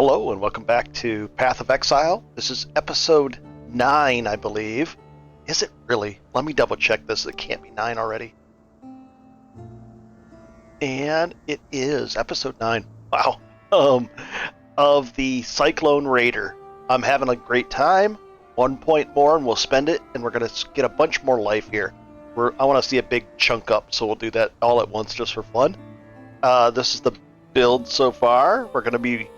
Hello and welcome back to Path of Exile. This is episode 9, I believe. Is it really? Let me double check this. It can't be 9 already. And it is episode 9. Wow. Of the Cyclone Raider. I'm having a great time. 1 point more and we'll spend it, and we're going to get a bunch more life here. I want to see a big chunk up, so we'll do that all at once just for fun. This is the build so far. We're going to be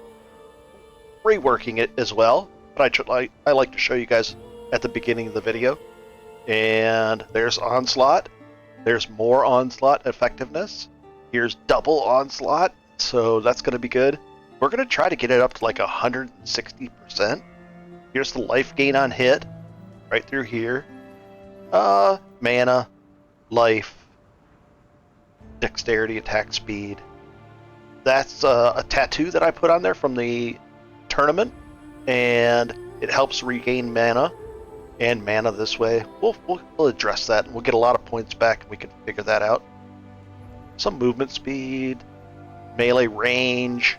reworking it as well, but I like to show you guys at the beginning of the video. And there's Onslaught. There's more Onslaught effectiveness. Here's Double Onslaught, so that's going to be good. We're going to try to get it up to like 160%. Here's the life gain on hit, right through here. Mana, life, dexterity, attack speed. That's a tattoo that I put on there from the tournament, and it helps regain mana and mana this way. We'll address that, and we'll get a lot of points back, and we can figure that out. Some movement speed, melee range,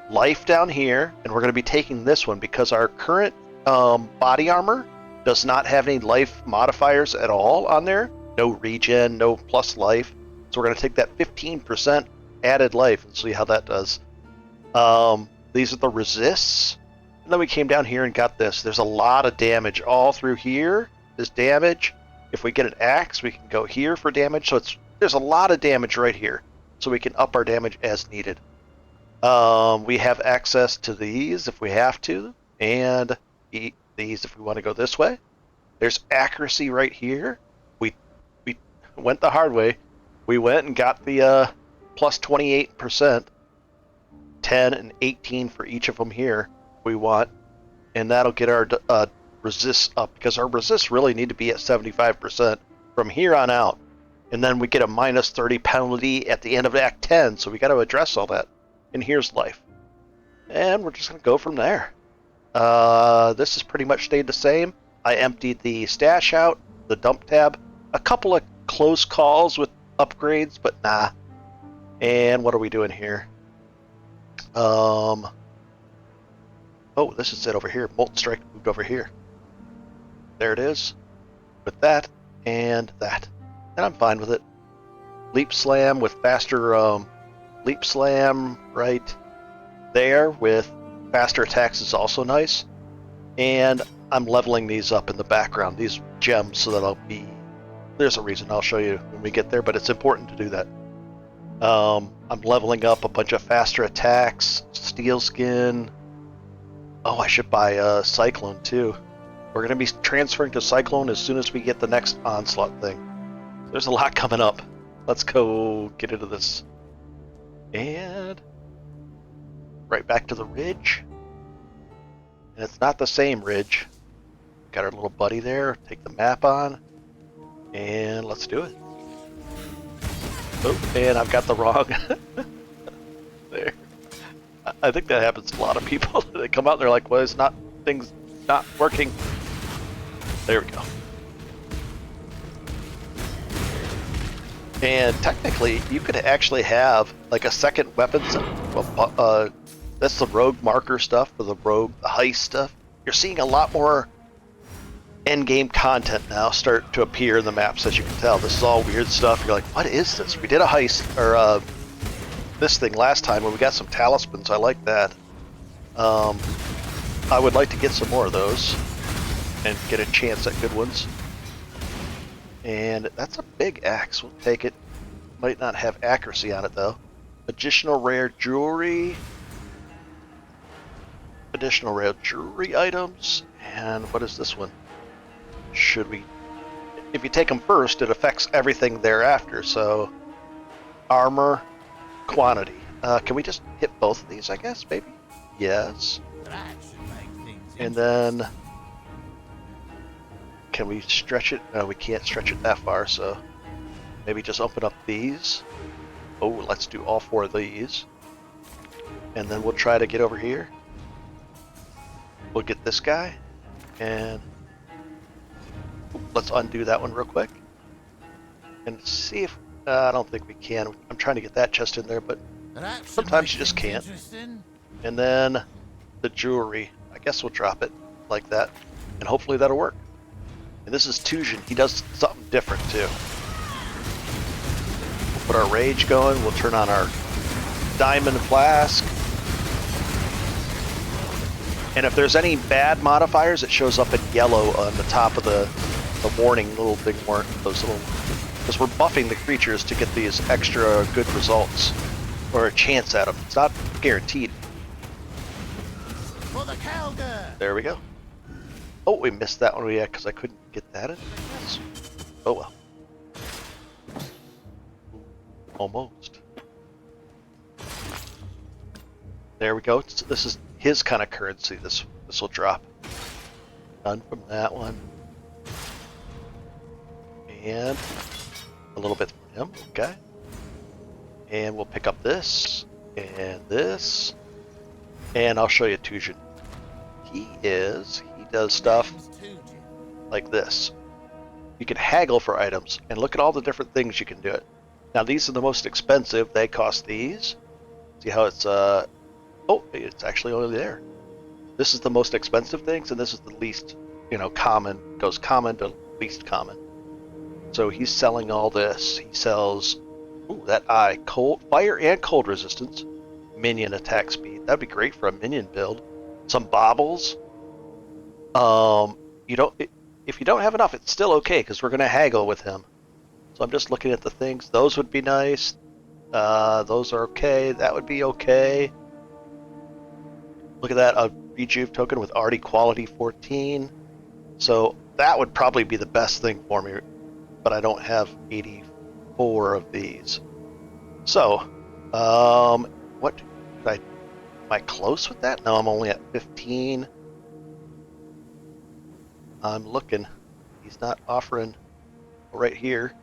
life down here, and we're going to be taking this one because our current body armor does not have any life modifiers at all on there. No regen, no plus life. So we're going to take that 15% added life and see how that does. These are the resists. And then we came down here and got this. There's a lot of damage all through here. This damage. If we get an axe, we can go here for damage. So there's a lot of damage right here. So we can up our damage as needed. We have access to these if we have to. And these if we want to go this way. There's accuracy right here. We went the hard way. We went and got the plus 28%. 10 and 18 for each of them here we want, and that'll get our resists up, because our resists really need to be at 75% from here on out, and then we get a minus 30 penalty at the end of Act 10, so we got to address all that. And here's life, and we're just going to go from there. This has pretty much stayed the same. I emptied the stash out, the dump tab, a couple of close calls with upgrades, but nah. And what are we doing here? Oh, this is it over here. Molten Strike moved over here. There it is. With that and that. And I'm fine with it. Leap Slam with faster, Leap Slam right there with faster attacks is also nice. And I'm leveling these up in the background, these gems, so that there's a reason I'll show you when we get there, but it's important to do that. I'm leveling up a bunch of faster attacks, steel skin. Oh, I should buy Cyclone too. We're going to be transferring to Cyclone as soon as we get the next Onslaught thing. There's a lot coming up. Let's go get into this. And right back to the ridge. And it's not the same ridge. Got our little buddy there. Take the map on. And let's do it. Oh, and I've got the wrong there. I think that happens to a lot of people. They come out and they're like, well, things not working. There we go. And technically, you could actually have like a second weapon set. Well, that's the rogue marker stuff, for the heist stuff. You're seeing a lot more end-game content now start to appear in the maps, as you can tell. This is all weird stuff. You're like, what is this? We did a heist, or this thing last time when we got some talismans. I like that. I would like to get some more of those and get a chance at good ones. And that's a big axe. We'll take it. Might not have accuracy on it, though. Additional rare jewelry. Additional rare jewelry items. And what is this one? Should we? If you take them first, it affects everything thereafter. So, armor, quantity. Can we just hit both of these, I guess, maybe? Yes. And then, can we stretch it? No, we can't stretch it that far, so maybe just open up these. Oh, let's do all 4 of these. And then we'll try to get over here. We'll get this guy, and let's undo that one real quick and see if I don't think we can. I'm trying to get that chest in there, but sometimes you just can't. And then the jewelry. I guess we'll drop it like that, and hopefully that'll work. And this is Tujin. He does something different too. We'll put our rage going. We'll turn on our diamond flask. And if there's any bad modifiers, it shows up in yellow on the top of the warning little thing, those little, because we're buffing the creatures to get these extra good results, or a chance at them. It's not guaranteed. For the Calder. There we go. Oh, we missed that one, yeah, because I couldn't get that in. Oh well. Almost. There we go. This is his kind of currency. This will drop. None from that one. And a little bit from him. Okay. And we'll pick up this and this. And I'll show you Tujin. He does stuff like this. You can haggle for items, and look at all the different things you can do it. Now these are the most expensive. They cost these. See how it's oh, it's actually only there. This is the most expensive things, and this is the least, common. Goes common to least common. So he's selling all this. He sells, that eye, cold, fire and cold resistance, minion attack speed. That'd be great for a minion build. Some baubles. If you don't have enough, it's still okay because we're gonna haggle with him. So I'm just looking at the things. Those would be nice. Those are okay. That would be okay. Look at that, a rejuve token with already quality 14. So that would probably be the best thing for me, but I don't have 84 of these. So, what am I close with that? No, I'm only at 15. I'm looking. He's not offering right here.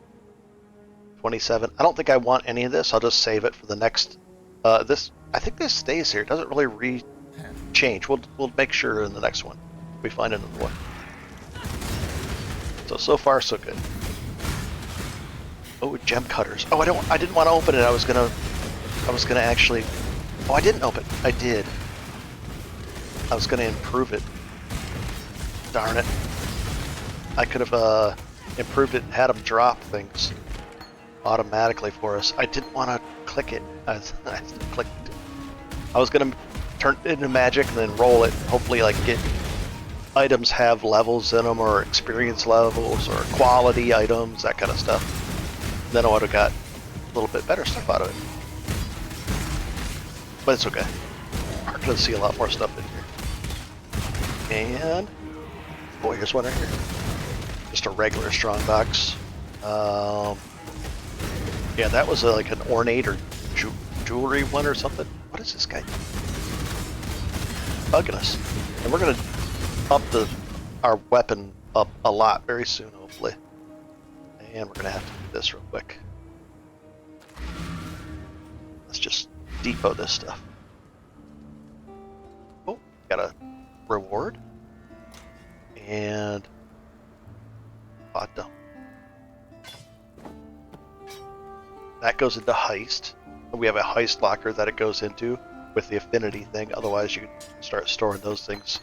27. I don't think I want any of this. I'll just save it for the next. I think this stays here. It doesn't really change. We'll make sure in the next one we find another one. So far so good. Oh, gem cutters. Oh, I didn't want to open it. I was gonna actually. Oh, I didn't open it. I did. I was gonna improve it. Darn it. I could have improved it and had them drop things automatically for us. I didn't want to click it. I clicked it. I was gonna turn it into magic and then roll it. Hopefully, like get items have levels in them, or experience levels, or quality items, that kind of stuff. Then I would have got a little bit better stuff out of it. But it's okay. We're gonna see a lot more stuff in here. And boy, here's one right here. Just a regular strongbox. Yeah, that was like an ornate or jewelry one or something. What is this guy bugging us? And we're gonna up our weapon up a lot very soon, hopefully. And we're gonna have to do this real quick. Let's just depot this stuff. Oh, got a reward. And bot dump. That goes into heist. We have a heist locker that it goes into with the affinity thing. Otherwise, you can start storing those things.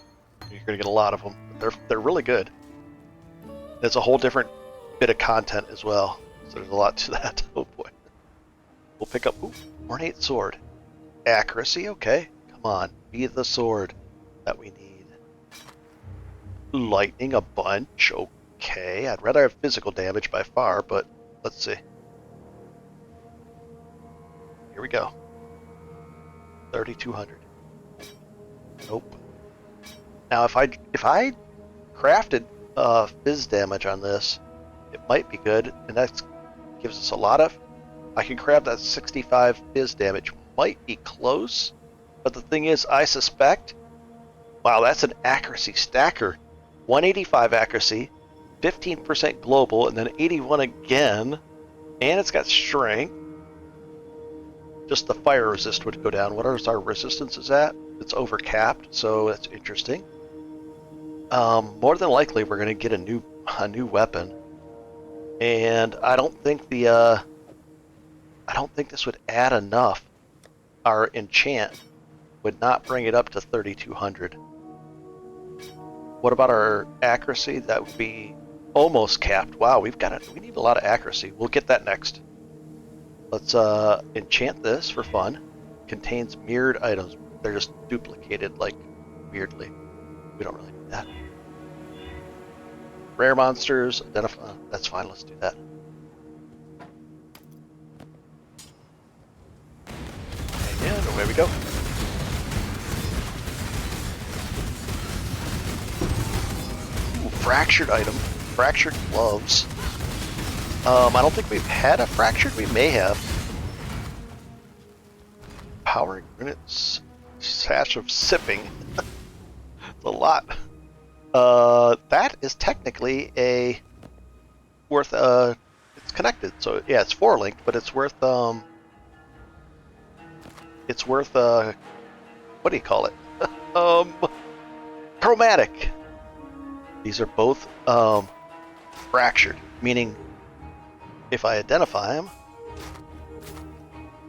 You're gonna get a lot of them. They're really good. It's a whole different bit of content as well. So there's a lot to that. Oh boy. We'll pick up ornate sword. Accuracy, okay. Come on, be the sword that we need. Lightning a bunch, okay. I'd rather have physical damage by far, but let's see. Here we go. 3,200. Nope. Now if I crafted fizz damage on this, it might be good, and that gives us a lot of. I can grab that 65 fizz damage. Might be close, but the thing is, I suspect. Wow, that's an accuracy stacker. 185 accuracy, 15% global, and then 81 again, and it's got strength. Just the fire resist would go down. What is our resistances at? It's overcapped, so that's interesting. More than likely, we're going to get a new weapon, and I don't think this would add enough. Our enchant would not bring it up to 3,200. What about our accuracy? That would be almost capped. Wow, we need a lot of accuracy. We'll get that next. Let's enchant this for fun. Contains mirrored items. They're just duplicated like weirdly. We don't really need that. Rare monsters, identify. That's fine, let's do that. And away we go. Ooh, fractured item. Fractured gloves. I don't think we've had a fractured. We may have. Power units. Sash of sipping. It's a lot. That is technically a worth. It's connected, so yeah, it's 4-linked, but it's worth. It's worth. What do you call it? Chromatic. These are both fractured, meaning if I identify them,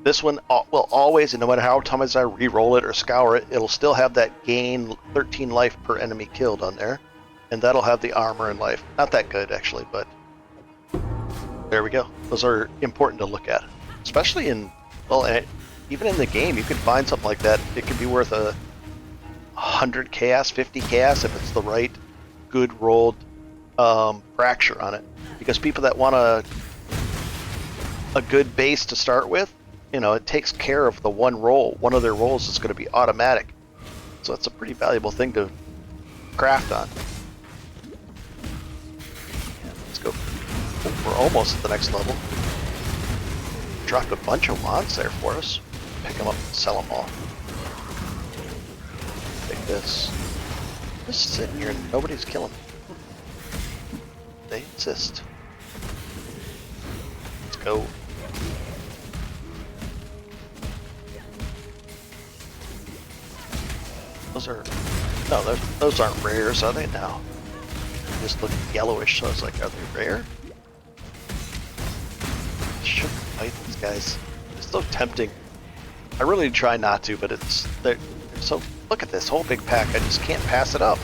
this one will always, and no matter how many times I re-roll it or scour it, it'll still have that gain 13 life per enemy killed on there, and that'll have the armor and life. Not that good actually, but there we go. Those are important to look at, especially in, well, even in the game you can find something like that. It can be worth 100 chaos, 50 chaos if it's the right good rolled fracture on it, because people that want a good base to start with, you know, it takes care of the one roll. One of their rolls is going to be automatic, so it's a pretty valuable thing to craft on. And let's go. Oh, we're almost at the next level. Dropped a bunch of wands there for us. Pick them up and sell them all. Take this. Just sitting here and nobody's killing me. They insist. Let's go. Those aren't rares, are they? No. They just look yellowish, so I was like, are they rare? I shouldn't fight these guys. It's so tempting. I really try not to, but they're so. Look at this whole big pack. I just can't pass it up.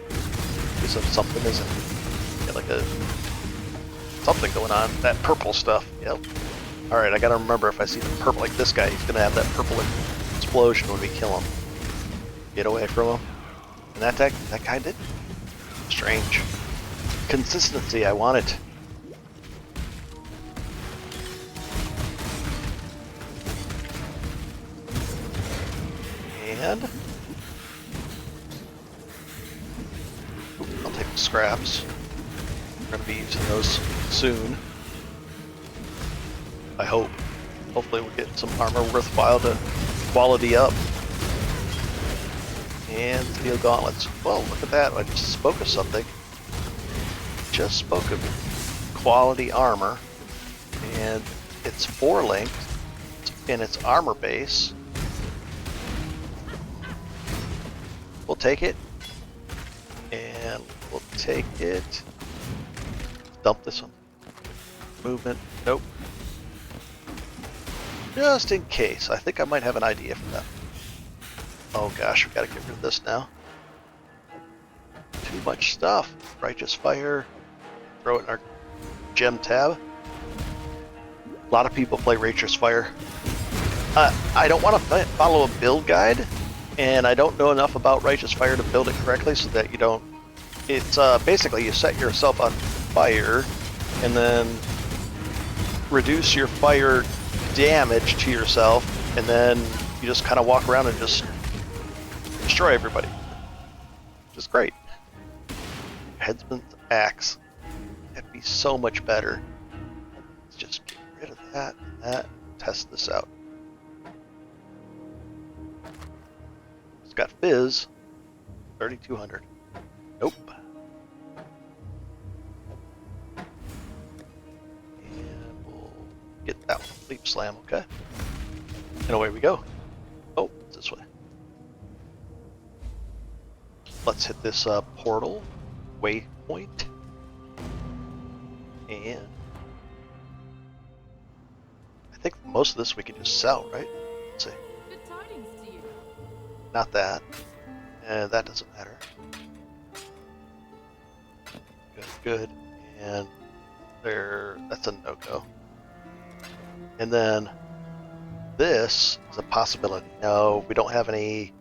Because of something isn't. Got like something going on. That purple stuff. Yep. All right, I gotta remember, if I see the purple, like this guy, he's gonna have that purple explosion when we kill him. Get away from him. And that guy did. Strange. Consistency, I want it. And I'll take the scraps. We're gonna be using those soon. I hope. Hopefully we'll get some armor worthwhile to quality up. And steel gauntlets. Well, look at that. I just spoke of something. Just spoke of quality armor. And it's 4-linked in its armor base. We'll take it. And we'll take it. Dump this one. Movement. Nope. Just in case. I think I might have an idea for that. Oh gosh, we gotta get rid of this now. Too much stuff. Righteous Fire. Throw it in our gem tab. A lot of people play Righteous Fire. I don't want to follow a build guide, and I don't know enough about Righteous Fire to build it correctly so that you don't... It's basically you set yourself on fire, and then reduce your fire damage to yourself, and then you just kind of walk around and just destroy everybody. Which is great. Headsman's Axe. That'd be so much better. Let's just get rid of that and that. Test this out. It's got Fizz. 3,200. Nope. And we'll get that one. Leap Slam, okay. And away we go. Oh, it's this way. Let's hit this portal waypoint. And I think most of this we can just sell, right? Let's see. not that. And that doesn't matter. Good, good. And there, that's a no-go. And then this is a possibility. No, we don't have any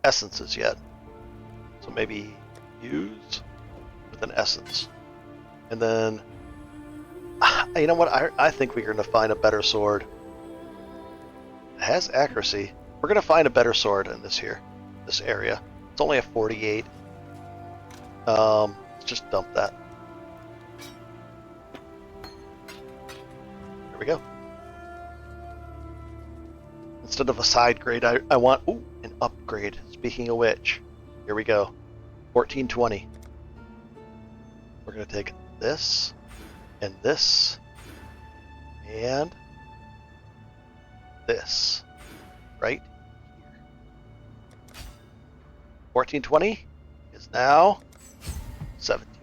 essences yet. So maybe use with an essence. And then, you know what? I think we're going to find a better sword. It has accuracy. We're going to find a better sword in this area. It's only a 48. Let's just dump that. There we go. Instead of a side grade, I want an upgrade. Speaking of which, here we go. 1420. We're going to take this and this and this right here. 1420 is now 1750.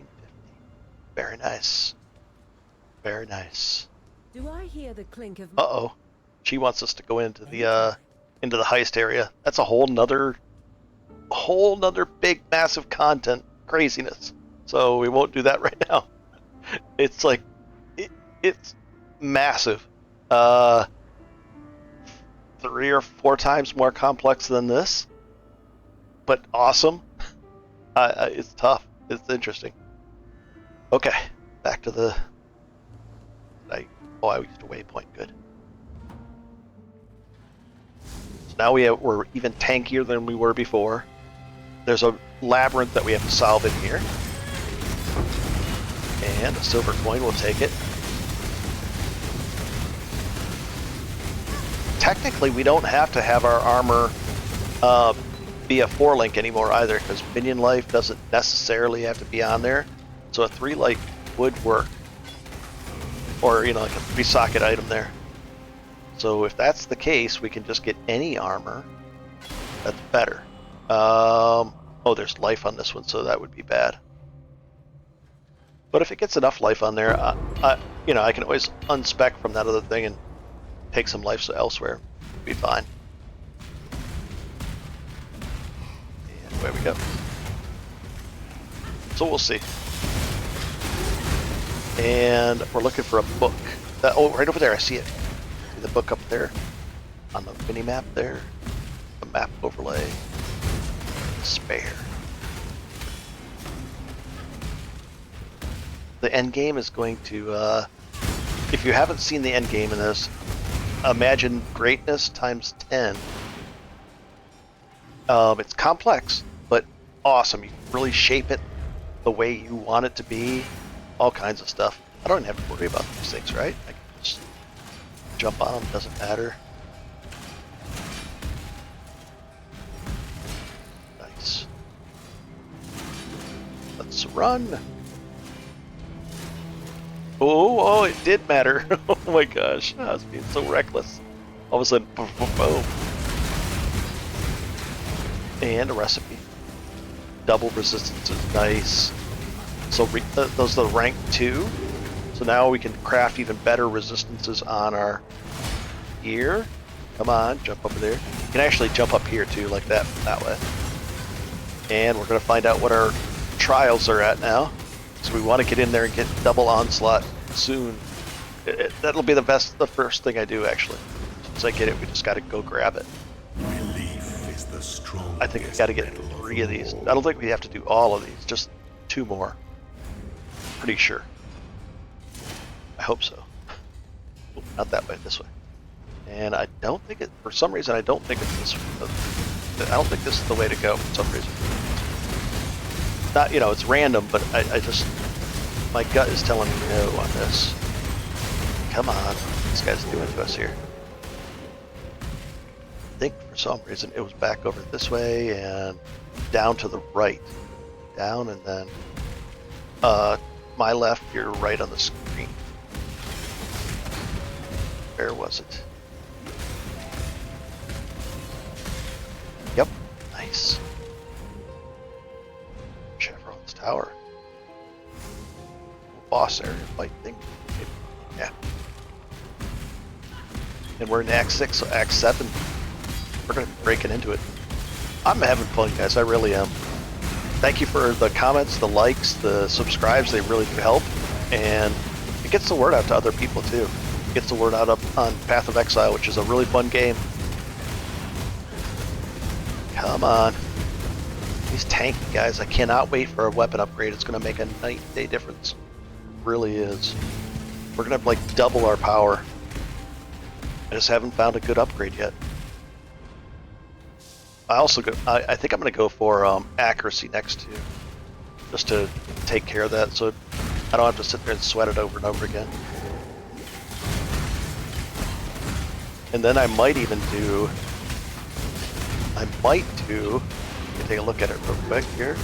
Very nice. Very nice. Do I hear the clink of... Uh-oh. She wants us to go into the heist area. That's a whole nother big massive content craziness. So we won't do that right now. It's like it's massive. 3 or 4 times more complex than this. But awesome. It's tough. It's interesting. Okay, back to the I used a waypoint. Good. So now we're even tankier than we were before. There's a labyrinth that we have to solve in here. And a silver coin, we'll take it. Technically, we don't have to have our armor be a 4-link anymore either, because minion life doesn't necessarily have to be on there. So a 3-light would work. Or, like a 3-socket item there. So if that's the case, we can just get any armor. That's better. Oh, there's life on this one, so that would be bad. But if it gets enough life on there, I can always unspec from that other thing and take some life elsewhere. It'd be fine. And away we go. So we'll see. And we're looking for a book. Right over there, I see it. See the book up there? On the mini-map there. The map overlay. Spare. The end game is going to, if you haven't seen the end game in this, imagine greatness times 10. It's complex, but awesome. You can really shape it the way you want it to be. All kinds of stuff. I don't have to worry about these things, right? I can just jump on them, doesn't matter. Nice. Let's run. Oh, it did matter. Oh my gosh, I was being so reckless. All of a sudden, boom, boom, boom. And a recipe. Double resistance is nice. So those are the rank 2. So now we can craft even better resistances on our gear. Come on, jump over there. You can actually jump up here too, like that way. And we're going to find out what our trials are at now. So we want to get in there and get Double Onslaught soon. That'll be the first thing I do, actually. Once I get it, we just got to go grab it. Belief is the strongest. I think we got to get 3 of these. I don't think we have to do all of these, just 2 more. Pretty sure. I hope so. Oh, not that way, this way. And I don't think for some reason, I don't think it's this way. I don't think this is the way to go for some reason. Not, it's random, but I just, my gut is telling me no on this. Come on, this guy's doing to us here. I think for some reason it was back over this way and down to the right. Down and then my left, your right on the screen. Where was it? Yep, nice. Chevron's tower. Boss area fight thing. Yeah. And we're in Act 6, so Act 7 we're gonna be breaking into it. I'm having fun, guys. I really am. Thank you for the comments, the likes, the subscribes. They really do help, and it gets the word out to other people too. It gets the word out up on Path of Exile, which is a really fun game. Come on. He's tanky, guys. I cannot wait for a weapon upgrade. It's going to make a night and day difference. It really is. We're going to like double our power. I just haven't found a good upgrade yet. I think I'm going to go for accuracy next to, just to take care of that, so I don't have to sit there and sweat it over and over again. And then I might even do. Let me take a look at it real quick here.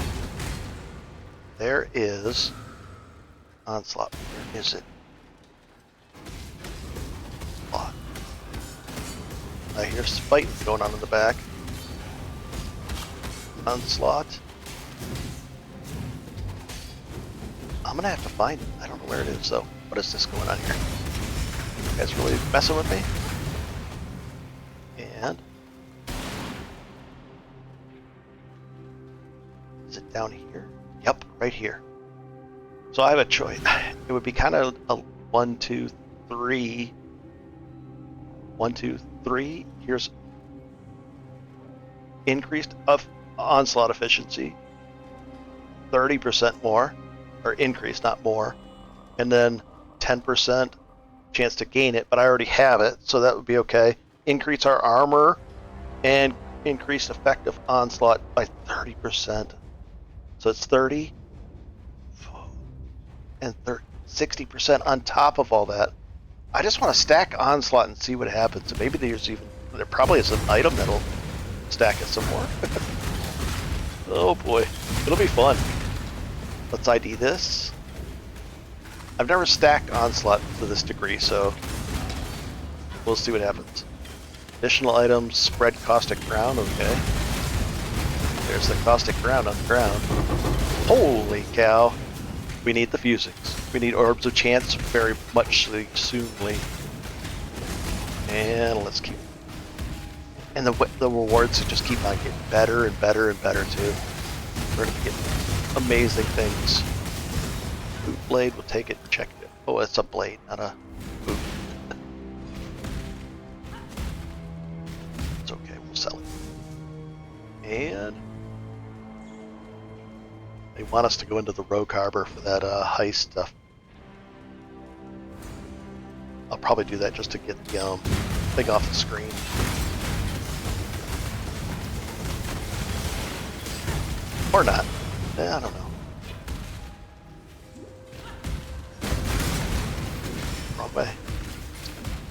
There is Onslaught. Where is it? Oh. I hear fighting going on in the back. Onslaught. I'm gonna have to find it. I don't know where it is though. What is this going on here? You guys really messing with me? And is it down here? Yep, right here. So I have a choice. It would be kind of a 1, 2, 3. 1, 2, 3. Here's increased onslaught efficiency, 30% more, or increase, not more, and then 10% chance to gain it, but I already have it, so that would be okay. Increase our armor and increase effective onslaught by 30%. So it's 30 and 60% on top of all that. I just want to stack onslaught and see what happens. And maybe there probably is an item that'll stack it some more. Oh boy, it'll be fun. Let's ID this. I've never stacked onslaught to this degree, so we'll see what happens. Additional items, spread caustic ground, okay. There's the caustic ground on the ground. Holy cow. We need the fusings. We need orbs of chance very much soonly. And let's keep. And the rewards just keep on getting better and better and better too. We're gonna get amazing things. Boot blade, we'll take it and check it. Oh, it's a blade, not a boot. It's okay, we'll sell it. And they want us to go into the Rogue Harbor for that heist stuff. I'll probably do that just to get the thing off the screen. Or not. I don't know. Wrong way.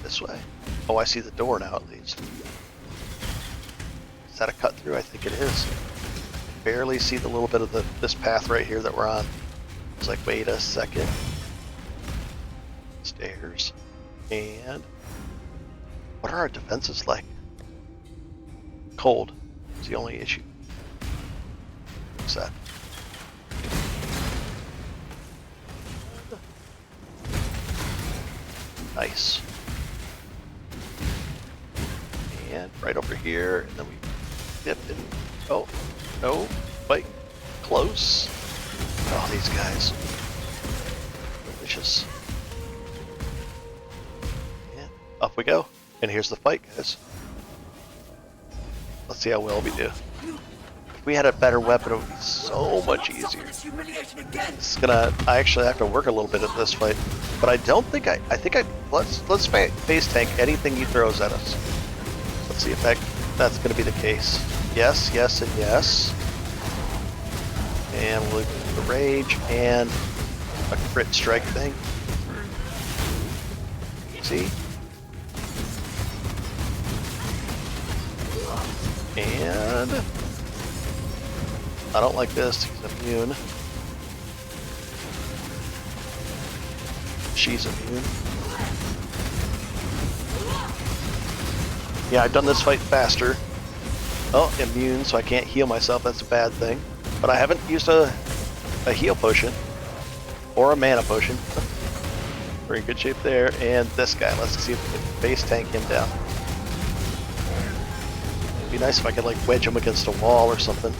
This way. Oh, I see the door now at least. Is that a cut through? I think it is. Barely see the little bit of this path right here that we're on. It's like, wait a second. Stairs. And what are our defenses like? Cold is the only issue. What's that? Nice. And right over here, and then we dip it. Oh, no, wait, close. Oh, these guys. Delicious. And up we go. And here's the fight, guys. Let's see how well we do. If we had a better weapon, it would be so much easier. I actually have to work a little bit at this fight, but I don't think let's face tank anything he throws at us. Let's see if that's going to be the case. Yes, yes, and yes. And we'll look at the rage and a crit strike thing. See? And I don't like this. He's immune. She's immune. Yeah, I've done this fight faster. Oh, immune, so I can't heal myself. That's a bad thing. But I haven't used a heal potion or a mana potion. We're in good shape there. And this guy, let's see if we can base tank him down. Be nice if I could like wedge him against a wall or something.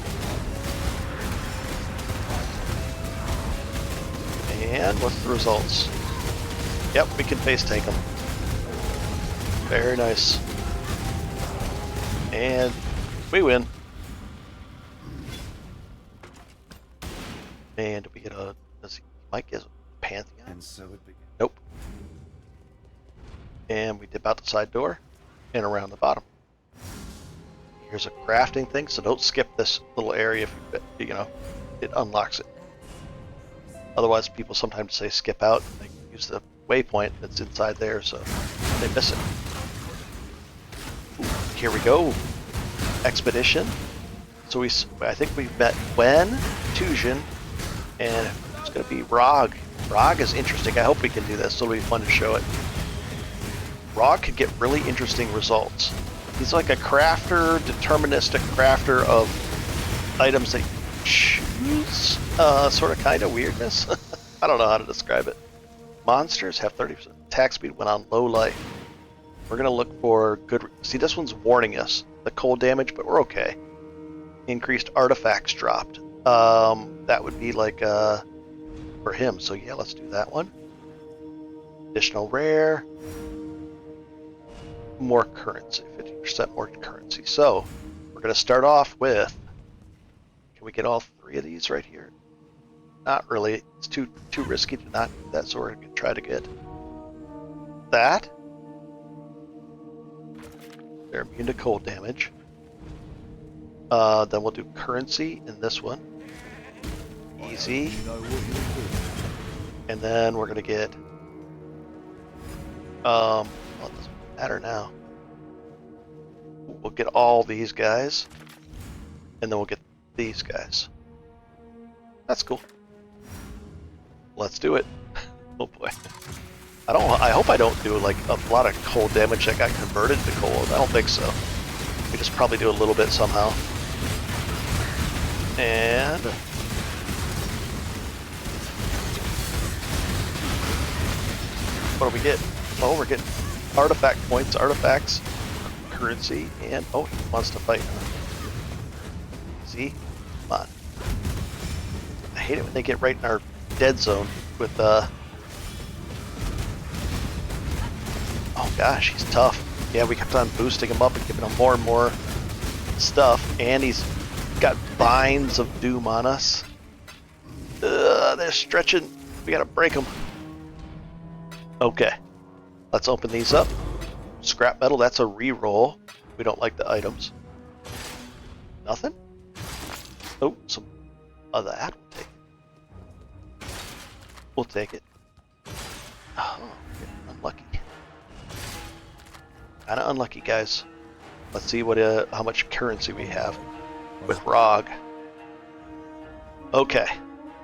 And what's the results? Yep, we can face tank him. Very nice. And we win. And do we get a... Does he might get a Pantheon? And so it began. Nope. And we dip out the side door and around the bottom. Here's a crafting thing, so don't skip this little area if you know, it unlocks it. Otherwise, people sometimes say skip out, and they use the waypoint that's inside there, so they miss it. Ooh, here we go. Expedition. So I think we've met Gwen, Tujin, and it's going to be Rog. Rog is interesting. I hope we can do this. It'll be fun to show it. Rog could get really interesting results. He's like a crafter, deterministic crafter of items that you choose. Sort of kind of weirdness. I don't know how to describe it. Monsters have 30% attack speed when on low life. We're going to look for good... See, this one's warning us. The cold damage, but we're okay. Increased artifacts dropped. That would be like for him. So yeah, let's do that one. Additional rare. More currency. 50% more currency. So we're going to start off with... Can we get all three of these right here? Not really. It's too risky to not do that, so we're going to try to get that. They're immune to cold damage. Then we'll do currency in this one. Easy. And then we're going to get... well, it doesn't matter now. We'll get all these guys. And then we'll get these guys. That's cool. Let's do it. Oh boy. I hope I don't do like a lot of cold damage that got converted to cold. I don't think so. We just probably do a little bit somehow. And what do we get? Oh, we're getting artifact points, artifacts, currency, and oh, he wants to fight. See? Come on. I hate it when they get right in our dead zone with oh gosh, he's tough. Yeah, we kept on boosting him up and giving him more and more stuff, and he's got binds of doom on us. They're stretching. We gotta break them. Okay, let's open these up. Scrap metal, that's a reroll. We don't like the items. Nothing? Oh, some of that. We'll take it. Oh, unlucky. Kinda unlucky, guys. Let's see what how much currency we have with Rog. Okay.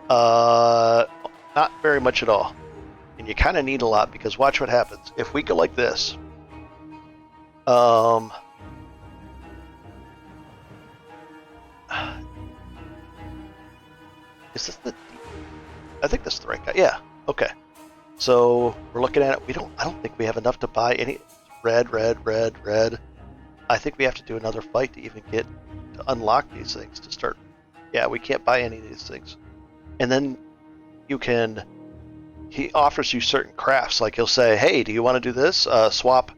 Not very much at all. And you kinda need a lot because watch what happens. If we go like this. Is this the... I think this is the right guy. Yeah. Okay. So we're looking at it. I don't think we have enough to buy any red. I think we have to do another fight to even get to unlock these things to start. Yeah, we can't buy any of these things. And then you can. He offers you certain crafts. Like he'll say, "Hey, do you want to do this? Swap.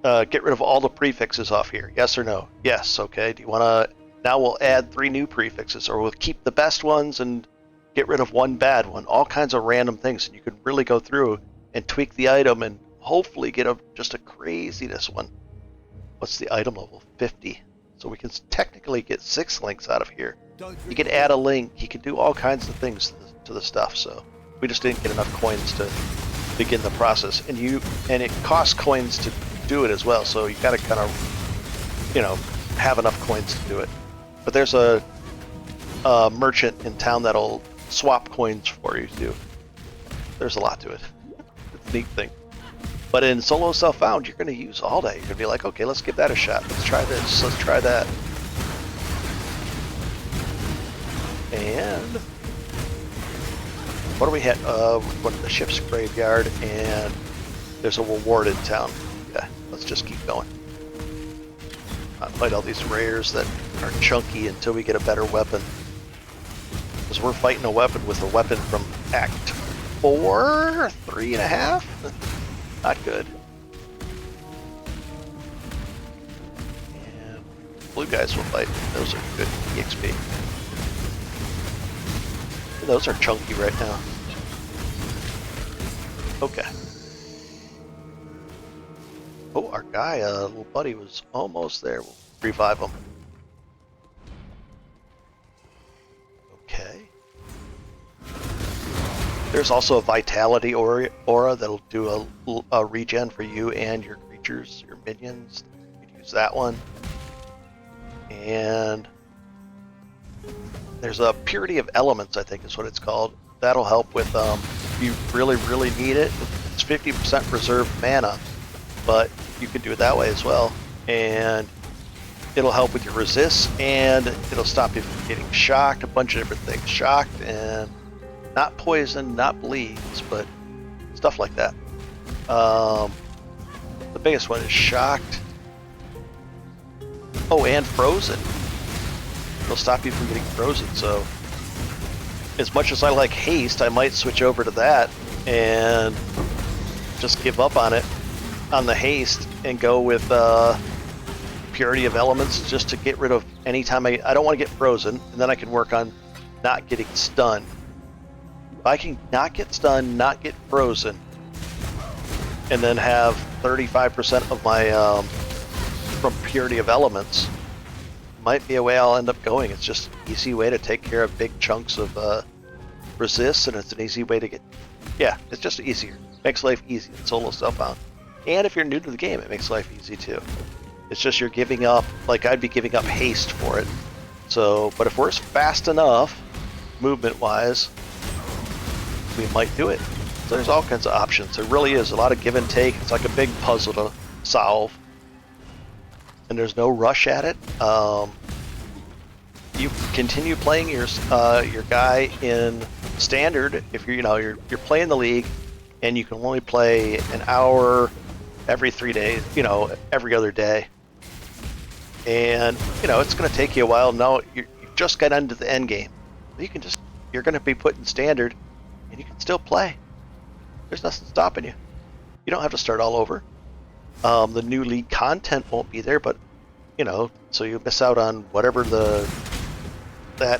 Get rid of all the prefixes off here. Yes or no? Yes. Okay. Do you want to? Now we'll add 3 new prefixes, or we'll keep the best ones and get rid of 1 bad one. All kinds of random things, and you can really go through and tweak the item and hopefully get just a craziness one. What's the item level? 50. So we can technically get 6 links out of here. You can add a link. You can do all kinds of things to the stuff. So we just didn't get enough coins to begin the process, and it costs coins to do it as well. So you got to kind of, have enough coins to do it. But there's a merchant in town that'll swap coins for you too. There's a lot to it. It's a neat thing. But in solo self-found, you're going to use all that. You're going to be like, okay, let's give that a shot. Let's try this. Let's try that. And what do we hit? One of the ship's graveyard, and there's a reward in town. Okay, let's just keep going. Not fight all these rares that are chunky until we get a better weapon. Because we're fighting a weapon with a weapon from Act 4, 3.5? Not good. And blue guys will fight. Those are good EXP. Those are chunky right now. Okay. Oh, our guy, little buddy, was almost there. We'll revive him. Okay. There's also a vitality aura that'll do a regen for you and your creatures, your minions. You can use that one. And there's a purity of elements, I think is what it's called. That'll help with if you really, really need it. It's 50% reserved mana, but you can do it that way as well. And it'll help with your resists, and it'll stop you from getting shocked, a bunch of different things. Shocked and not poison, not bleeds, but stuff like that. The biggest one is shocked. Oh, and frozen. It'll stop you from getting frozen, so as much as I like haste, I might switch over to that and just give up on it, on the haste, and go with purity of elements just to get rid of any time I don't want to get frozen, and then I can work on not getting stunned. If I can not get stunned, not get frozen, and then have 35% of my from purity of elements, might be a way I'll end up going. It's just an easy way to take care of big chunks of resists, and it's an easy way to get, yeah, it's just easier. Makes life easy. It's solo self-bound. And if you're new to the game, it makes life easy too. It's just you're giving up, like I'd be giving up haste for it. So, but if we're fast enough, movement-wise, we might do it. So there's all kinds of options. There really is a lot of give and take. It's like a big puzzle to solve. And there's no rush at it. You continue playing your guy in standard if you're playing the league, and you can only play an hour every 3 days, every other day. And it's going to take you a while. Now you've just got into the end game. You're going to be put in standard, and you can still play. There's nothing stopping you. You don't have to start all over. The new league content won't be there, but so you miss out on whatever that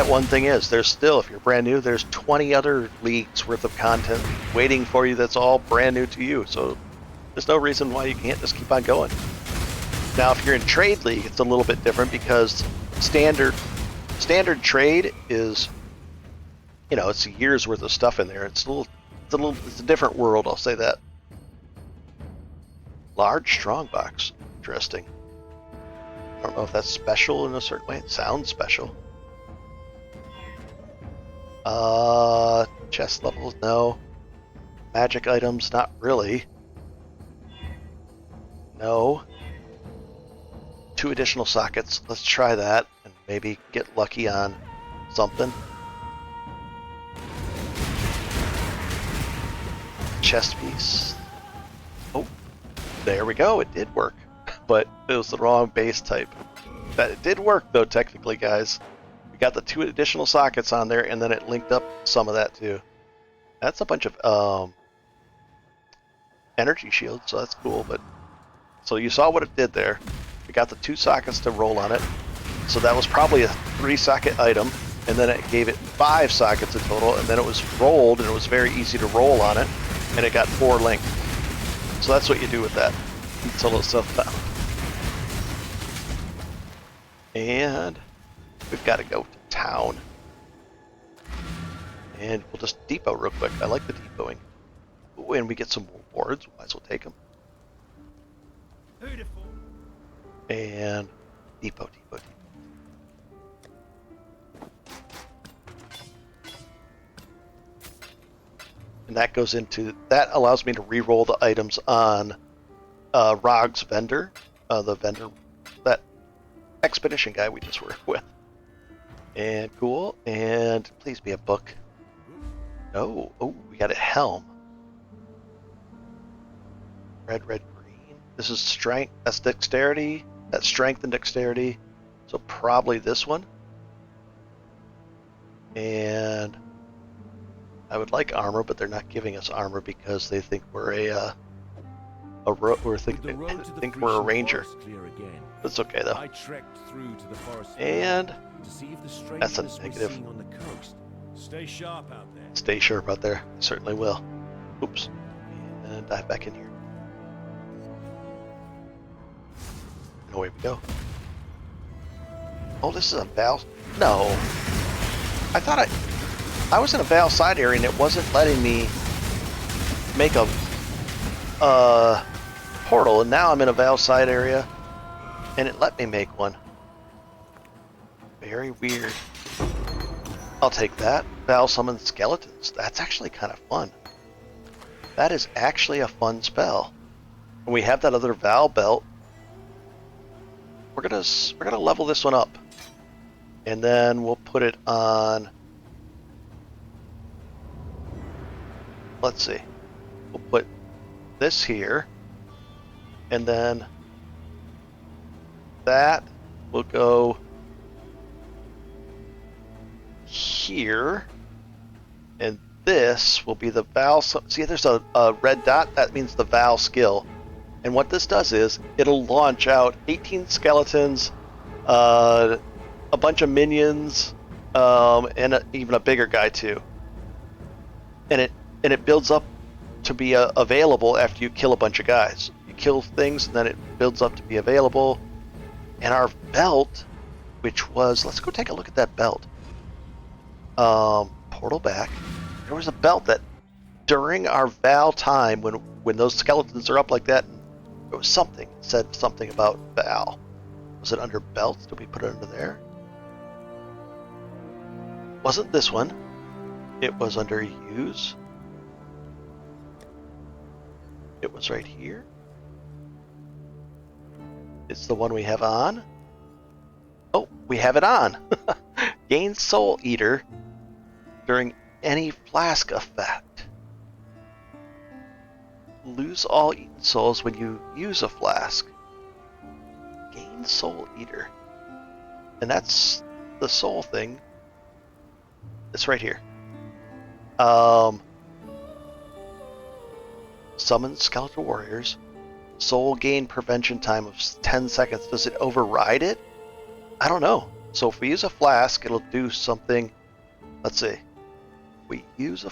one thing is. There's still, if you're brand new, there's 20 other leagues worth of content waiting for you that's all brand new to you. So there's no reason why you can't just keep on going. Now, if you're in trade league, it's a little bit different because standard trade is, it's a year's worth of stuff in there. It's a different world. I'll say that. Large strongbox, interesting. I don't know if that's special in a certain way. It sounds special. Chest levels, no. Magic items, not really. No. 2 additional sockets. Let's try that and maybe get lucky on something. Chest piece. Oh, there we go. It did work, but it was the wrong base type. That it did work though, technically, guys. We got the 2 additional sockets on there, and then it linked up some of that too. That's a bunch of energy shields, so that's cool. But so you saw what it did there. We got the 2 sockets to roll on it, so that was probably a 3-socket item, and then it gave it 5 sockets in total, and then it was rolled, and it was very easy to roll on it, and it got 4 linked. So that's what you do with that. It's a little self-bound. And we've got to go to town. And we'll just depot real quick. I like the depoting. Ooh, and we get some rewards. We might as well take them. Beautiful. And depot. And that goes into, that allows me to re-roll the items on Rog's vendor, the vendor, that expedition guy we just worked with. And cool, and please be a book. No, oh, we got a helm. Red, green. This is strength, that's dexterity. That's strength and dexterity. So probably this one. And I would like armor, but they're not giving us armor because they think we're think we're a ranger. That's okay though. I trekked through to the forest And to see if the that's a strangeness we're negative. seeing on the coast. Stay sharp out there. Stay sharp out there. I certainly will. Oops. And dive back in here. And away we go. Oh, this is a Val. No. I thought I was in a Val side area and it wasn't letting me make a portal, and now I'm in a Val side area and it let me make one. Very weird. I'll take that. Val summon skeletons. That's actually kind of fun. That is actually a fun spell. And we have that other Val belt. We're gonna level this one up, and then we'll put it on. Let's see. We'll put this here, and then that will go here, and this will be the Val. See, there's a red dot. That means the Val skill. And what this does is it'll launch out 18 skeletons, a bunch of minions, and even a bigger guy too. And it builds up to be available after you kill a bunch of guys. You kill things, and then it builds up to be available. And our belt, which was, let's go take a look at that belt. Portal back. There was a belt that during our Val time, when those skeletons are up like that, there was something. It said something about Val. Was it under belts? Did we put it under there? Wasn't this one. It was under use. It was right here. It's the one we have on. Oh, we have it on. Gain Soul Eater during any flask effect. Lose all eaten souls when you use a flask. Gain Soul Eater. And that's the soul thing. It's right here. Summon skeletal warriors. Soul gain prevention time of 10 seconds. Does it override it? I don't know. So if we use a flask, it'll do something. Let's see. We use a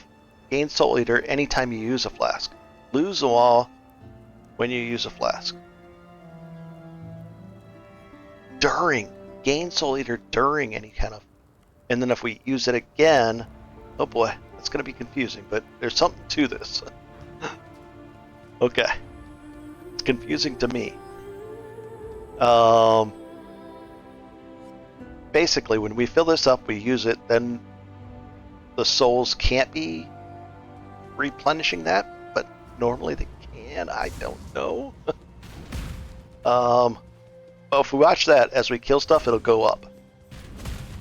gain Soul Eater anytime you use a flask. Lose them all when you use a flask. Gain Soul Eater during any kind of. And then if we use it again, oh boy, that's going to be confusing, but there's something to this. Okay. It's confusing to me. Basically, when we fill this up, we use it, then the souls can't be replenishing that, but normally they can. I don't know. Well, if we watch that, as we kill stuff, it'll go up.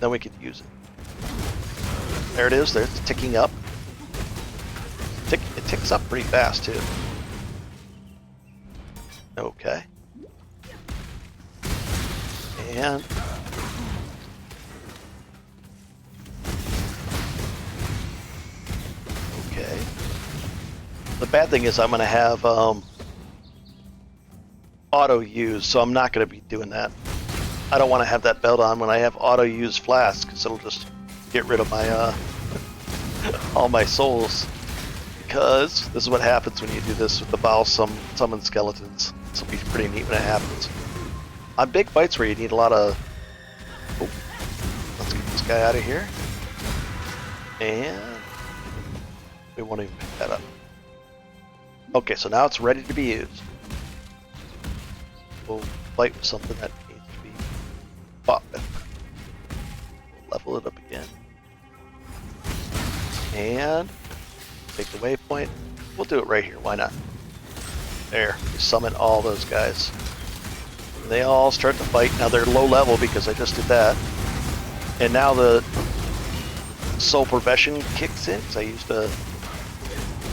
Then we could use it. There it is. There's ticking up. It ticks up pretty fast, too. Okay. And okay. The bad thing is I'm going to have auto use, so I'm not going to be doing that. I don't want to have that belt on when I have auto use flask, because it'll just get rid of my all my souls. Because this is what happens when you do this with the Baal summon skeletons. This will be pretty neat when it happens. On big fights where you need a lot of... Oh, let's get this guy out of here. And we won't even pick that up. Okay, so now it's ready to be used. We'll fight with something that needs to be fought with. We'll level it up again. And take the waypoint. We'll do it right here. Why not? There. We summon all those guys. And they all start to fight. Now they're low level because I just did that. And now the soul profession kicks in because I used a...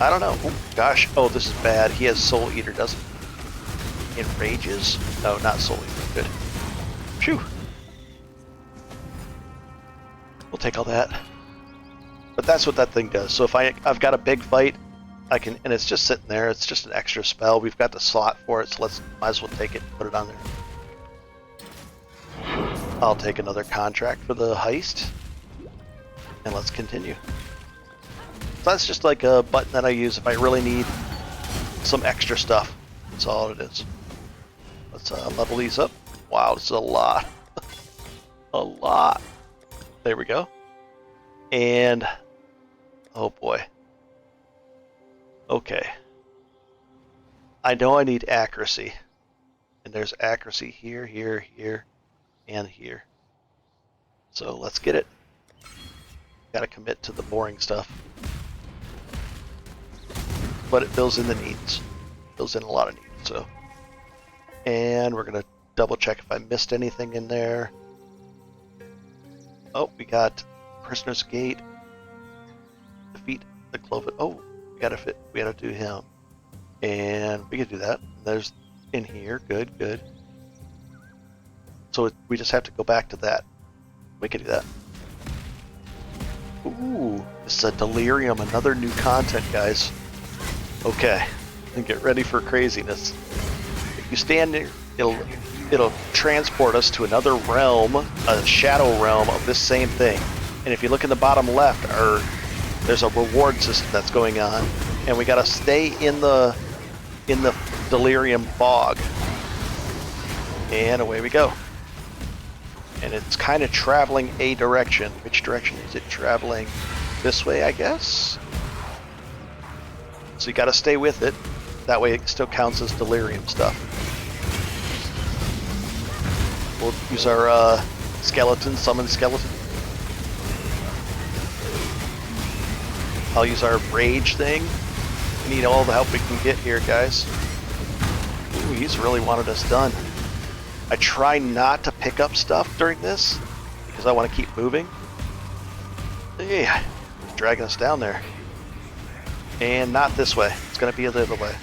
I don't know. Oh, gosh. Oh, this is bad. He has Soul Eater, doesn't he? enrages. No, not solely. Good. Phew. We'll take all that. But that's what that thing does. So if I've got a big fight, I can, and it's just sitting there. It's just an extra spell. We've got the slot for it, so might as well take it and put it on there. I'll take another contract for the heist, and let's continue. So that's just like a button that I use if I really need some extra stuff. That's all it is. Let's level these up. Wow, this is a lot. A lot. There we go. And, oh boy. Okay. I know I need accuracy. And there's accuracy here, here, here, and here. So let's get it. Gotta commit to the boring stuff. But it fills in the needs. Fills in a lot of needs, so. And we're gonna double check if I missed anything in there. Oh, we got Prisoner's Gate. Defeat the Cloven. Oh, we gotta do him. And we can do that. There's in here. Good, good. So we just have to go back to that. We can do that. Ooh, this is a Delirium, another new content, guys. Okay, and get ready for craziness. If you stand near, it'll transport us to another realm, a shadow realm of this same thing. And if you look in the bottom left, there's a reward system that's going on, and we gotta stay in the Delirium fog. And away we go. And it's kind of traveling a direction. Which direction is it traveling? This way, I guess? So you gotta stay with it. That way it still counts as Delirium stuff. We'll use our skeleton, summon skeleton. I'll use our rage thing. We need all the help we can get here, guys. Ooh, he's really wanted us done. I try not to pick up stuff during this because I want to keep moving. Yeah, dragging us down there. And not this way. It's going to be the other way.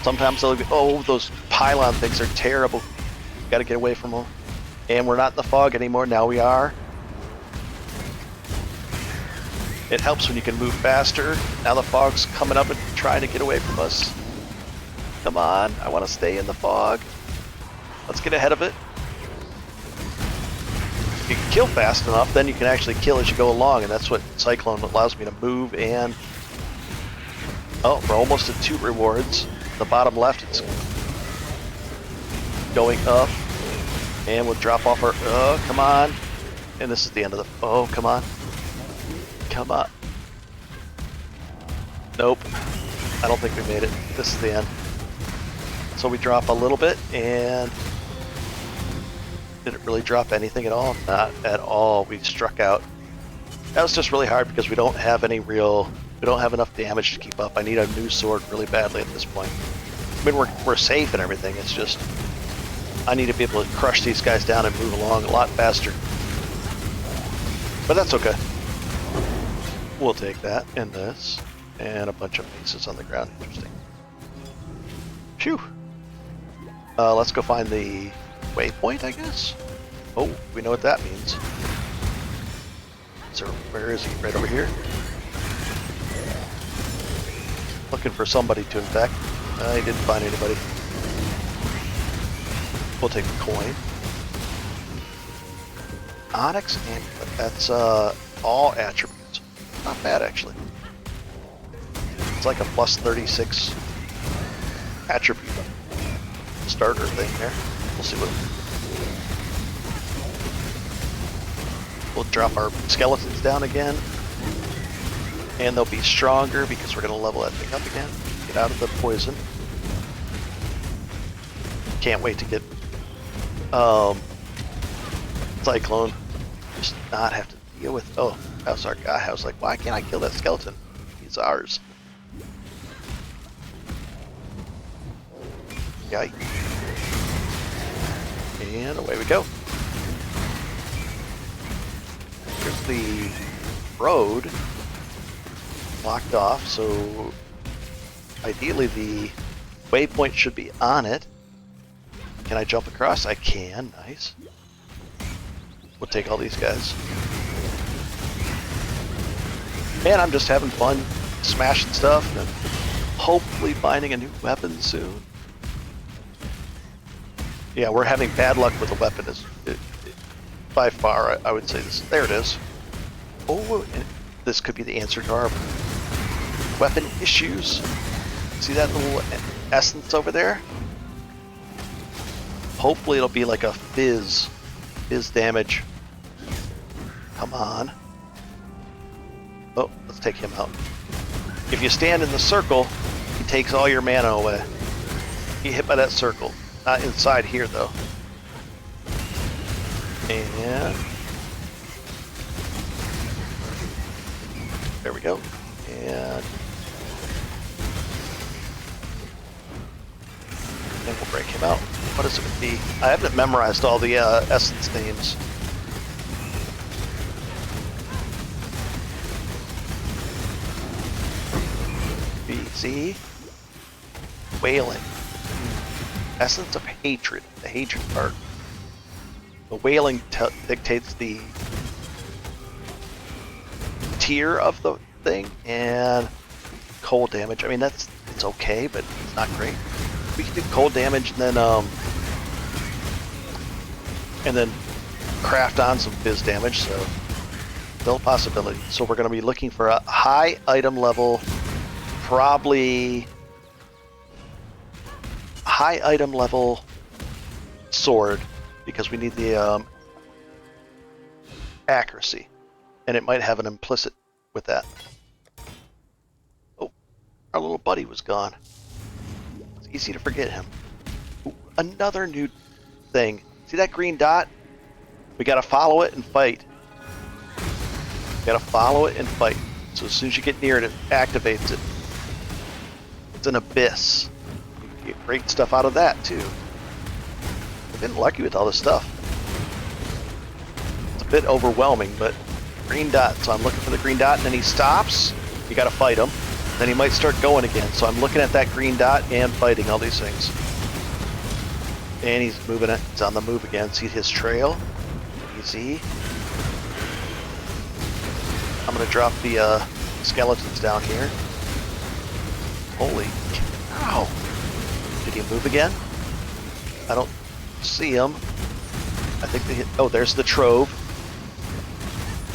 Sometimes they'll be, oh, those pylon things are terrible. Got to get away from them. And we're not in the fog anymore. Now we are. It helps when you can move faster. Now the fog's coming up and trying to get away from us. Come on, I want to stay in the fog. Let's get ahead of it. If you can kill fast enough, then you can actually kill as you go along, and that's what Cyclone allows me to move. And oh, we're almost at 2 rewards. The bottom left, it's going up, and we'll drop off our. Oh, come on! And this is the end of the. Oh, come on! Come on! Nope. I don't think we made it. This is the end. So we drop a little bit, and did it really drop anything at all? Not at all. We struck out. That was just really hard because we don't have any real, we don't have enough damage to keep up. I need a new sword really badly at this point. I mean, we're safe and everything. It's just I need to be able to crush these guys down and move along a lot faster. But that's okay. We'll take that and this and a bunch of pieces on the ground. Interesting. Phew. Let's go find the waypoint, I guess. Oh, we know what that means. So where is he? Right over here. Looking for somebody to infect. He didn't find anybody. We'll take the coin. Onyx amulet. That's all attributes. Not bad actually. It's like a plus 36 attribute starter thing there. We'll see what. We'll drop our skeletons down again, and they'll be stronger because we're going to level that thing up again. Get out of the poison. Can't wait to get Cyclone. Just not have to deal with. Oh, that was our guy. I was like, why can't I kill that skeleton? He's ours. Yikes. And away we go. Here's the road blocked off, so ideally the waypoint should be on it. Can I jump across? I can. Nice. We'll take all these guys. Man, I'm just having fun smashing stuff and hopefully finding a new weapon soon. Yeah, we're having bad luck with the weapon. By far, I would say this. There it is. Oh, and this could be the answer to our weapon issues. See that little essence over there? Hopefully it'll be like a fizz damage. Come on. Oh, let's take him out. If you stand in the circle, he takes all your mana away. You hit by that circle. Not inside here, though. And there we go. And then we'll break him out. What is it going to be? I haven't memorized all the essence names. BZ. Wailing. Essence of hatred. The hatred part. The wailing dictates the tier of the thing, and cold damage. I mean, it's okay, but it's not great. We can do cold damage and then craft on some fizz damage, so still a possibility. So we're going to be looking for a high item level, probably high item level sword, because we need the accuracy, and it might have an implicit with that. Oh, our little buddy was gone. It's easy to forget him. Ooh, another new thing. See that green dot? We gotta follow it and fight. We gotta follow it and fight. So as soon as you get near it, it activates it. It's an abyss. You can get great stuff out of that too. I've been lucky with all this stuff. It's a bit overwhelming, but green dot. So I'm looking for the green dot, and then he stops. You gotta fight him. Then he might start going again. So I'm looking at that green dot and fighting all these things. And he's moving it. He's on the move again. See his trail? Easy. I'm gonna drop the skeletons down here. Holy cow! Did he move again? I don't see him. I think they hit. Oh, there's the trove.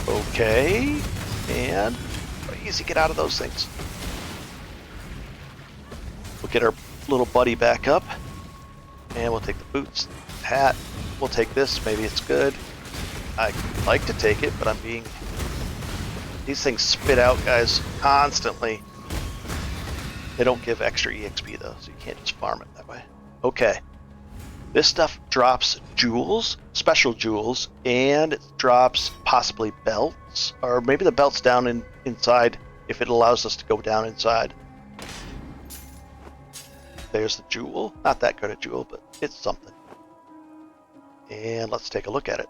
Okay. And easy, get out of those things. We'll get our little buddy back up. And we'll take the boots, hat. We'll take this. Maybe it's good. I'd like to take it, but I'm being... These things spit out, guys, constantly. They don't give extra EXP, though, so you can't just farm it that way. Okay. This stuff drops jewels, special jewels, and it drops possibly belts. Or maybe the belt's down inside if it allows us to go down inside. There's the jewel. Not that good a jewel, but it's something. And let's take a look at it.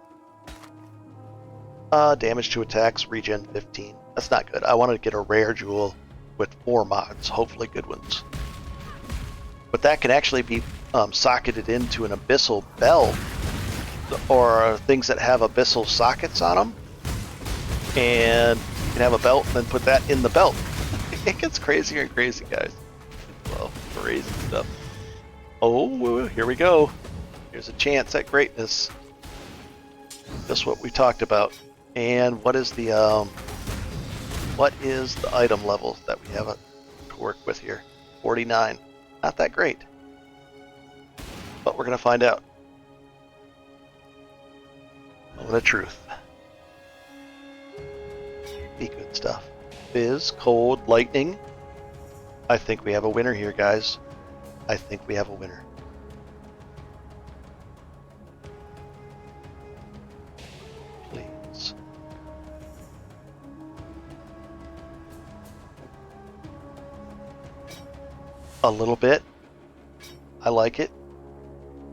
Damage to attacks, regen 15. That's not good. I want to get a rare jewel with 4 mods, hopefully good ones. But that can actually be socketed into an abyssal belt, or things that have abyssal sockets on them. And you can have a belt and then put that in the belt. It gets crazier and crazy, guys. Well, crazy stuff. Oh, here we go. Here's a chance at greatness. Just what we talked about. And what is the item level that we have to work with here? 49. Not that great. But we're gonna find out. Moment of truth. Be good stuff. Fizz, cold, lightning. I think we have a winner here, guys. I think we have a winner. Please. A little bit. I like it.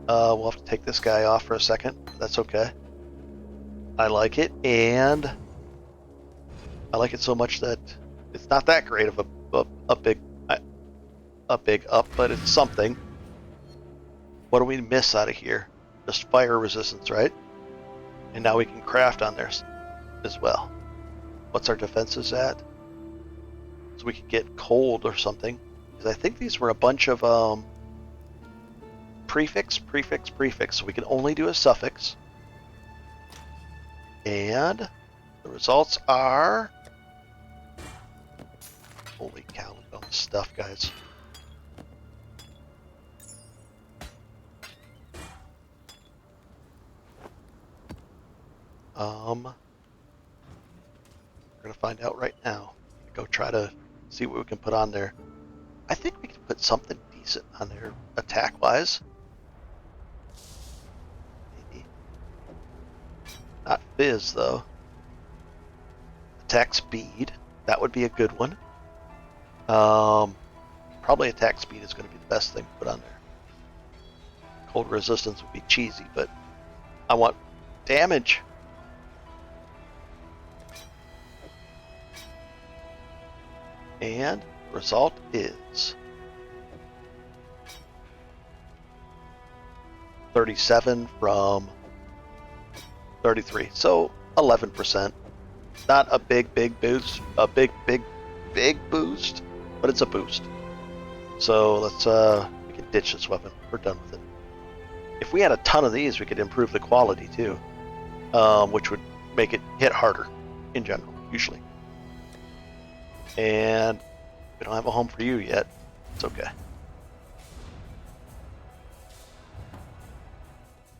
We'll have to take this guy off for a second. That's okay. I like it, and I like it so much that it's not that great of a big... a big up, but it's something. What do we miss out of here? Just fire resistance, right? And now we can craft on there as well. What's our defenses at? So we could get cold or something. Because I think these were a bunch of prefix. So we can only do a suffix. And the results are... Holy cow, look at all this stuff, guys. We're gonna find out right now. Go try to see what we can put on there. I think we can put something decent on there, attack-wise. Maybe. Not fizz, though. Attack speed. That would be a good one. Probably attack speed is going to be the best thing to put on there. Cold resistance would be cheesy, but I want damage. And the result is 37 from 33, so 11%. Not a big boost, big boost, but it's a boost. So let's we can ditch this weapon. We're done with it. If we had a ton of these, we could improve the quality too, which would make it hit harder in general, usually. And we don't have a home for you yet. It's okay.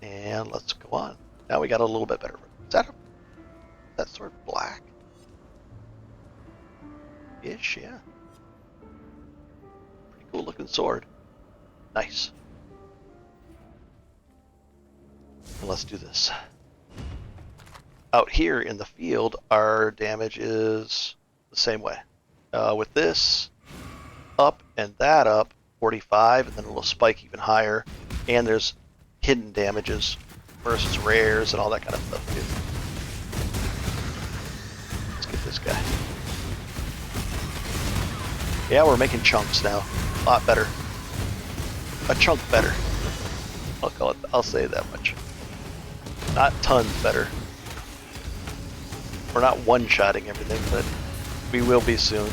And let's go on. Now we got a little bit better. Is that sword black? Ish, yeah. Pretty cool looking sword. Nice. And let's do this. Out here in the field, our damage is the same way. With this, up and that up, 45, and then it'll spike even higher. And there's hidden damages versus rares and all that kind of stuff too. Let's get this guy. Yeah, we're making chunks now. A lot better. A chunk better. I'll say that much. Not tons better. We're not one-shotting everything, but we will be soon.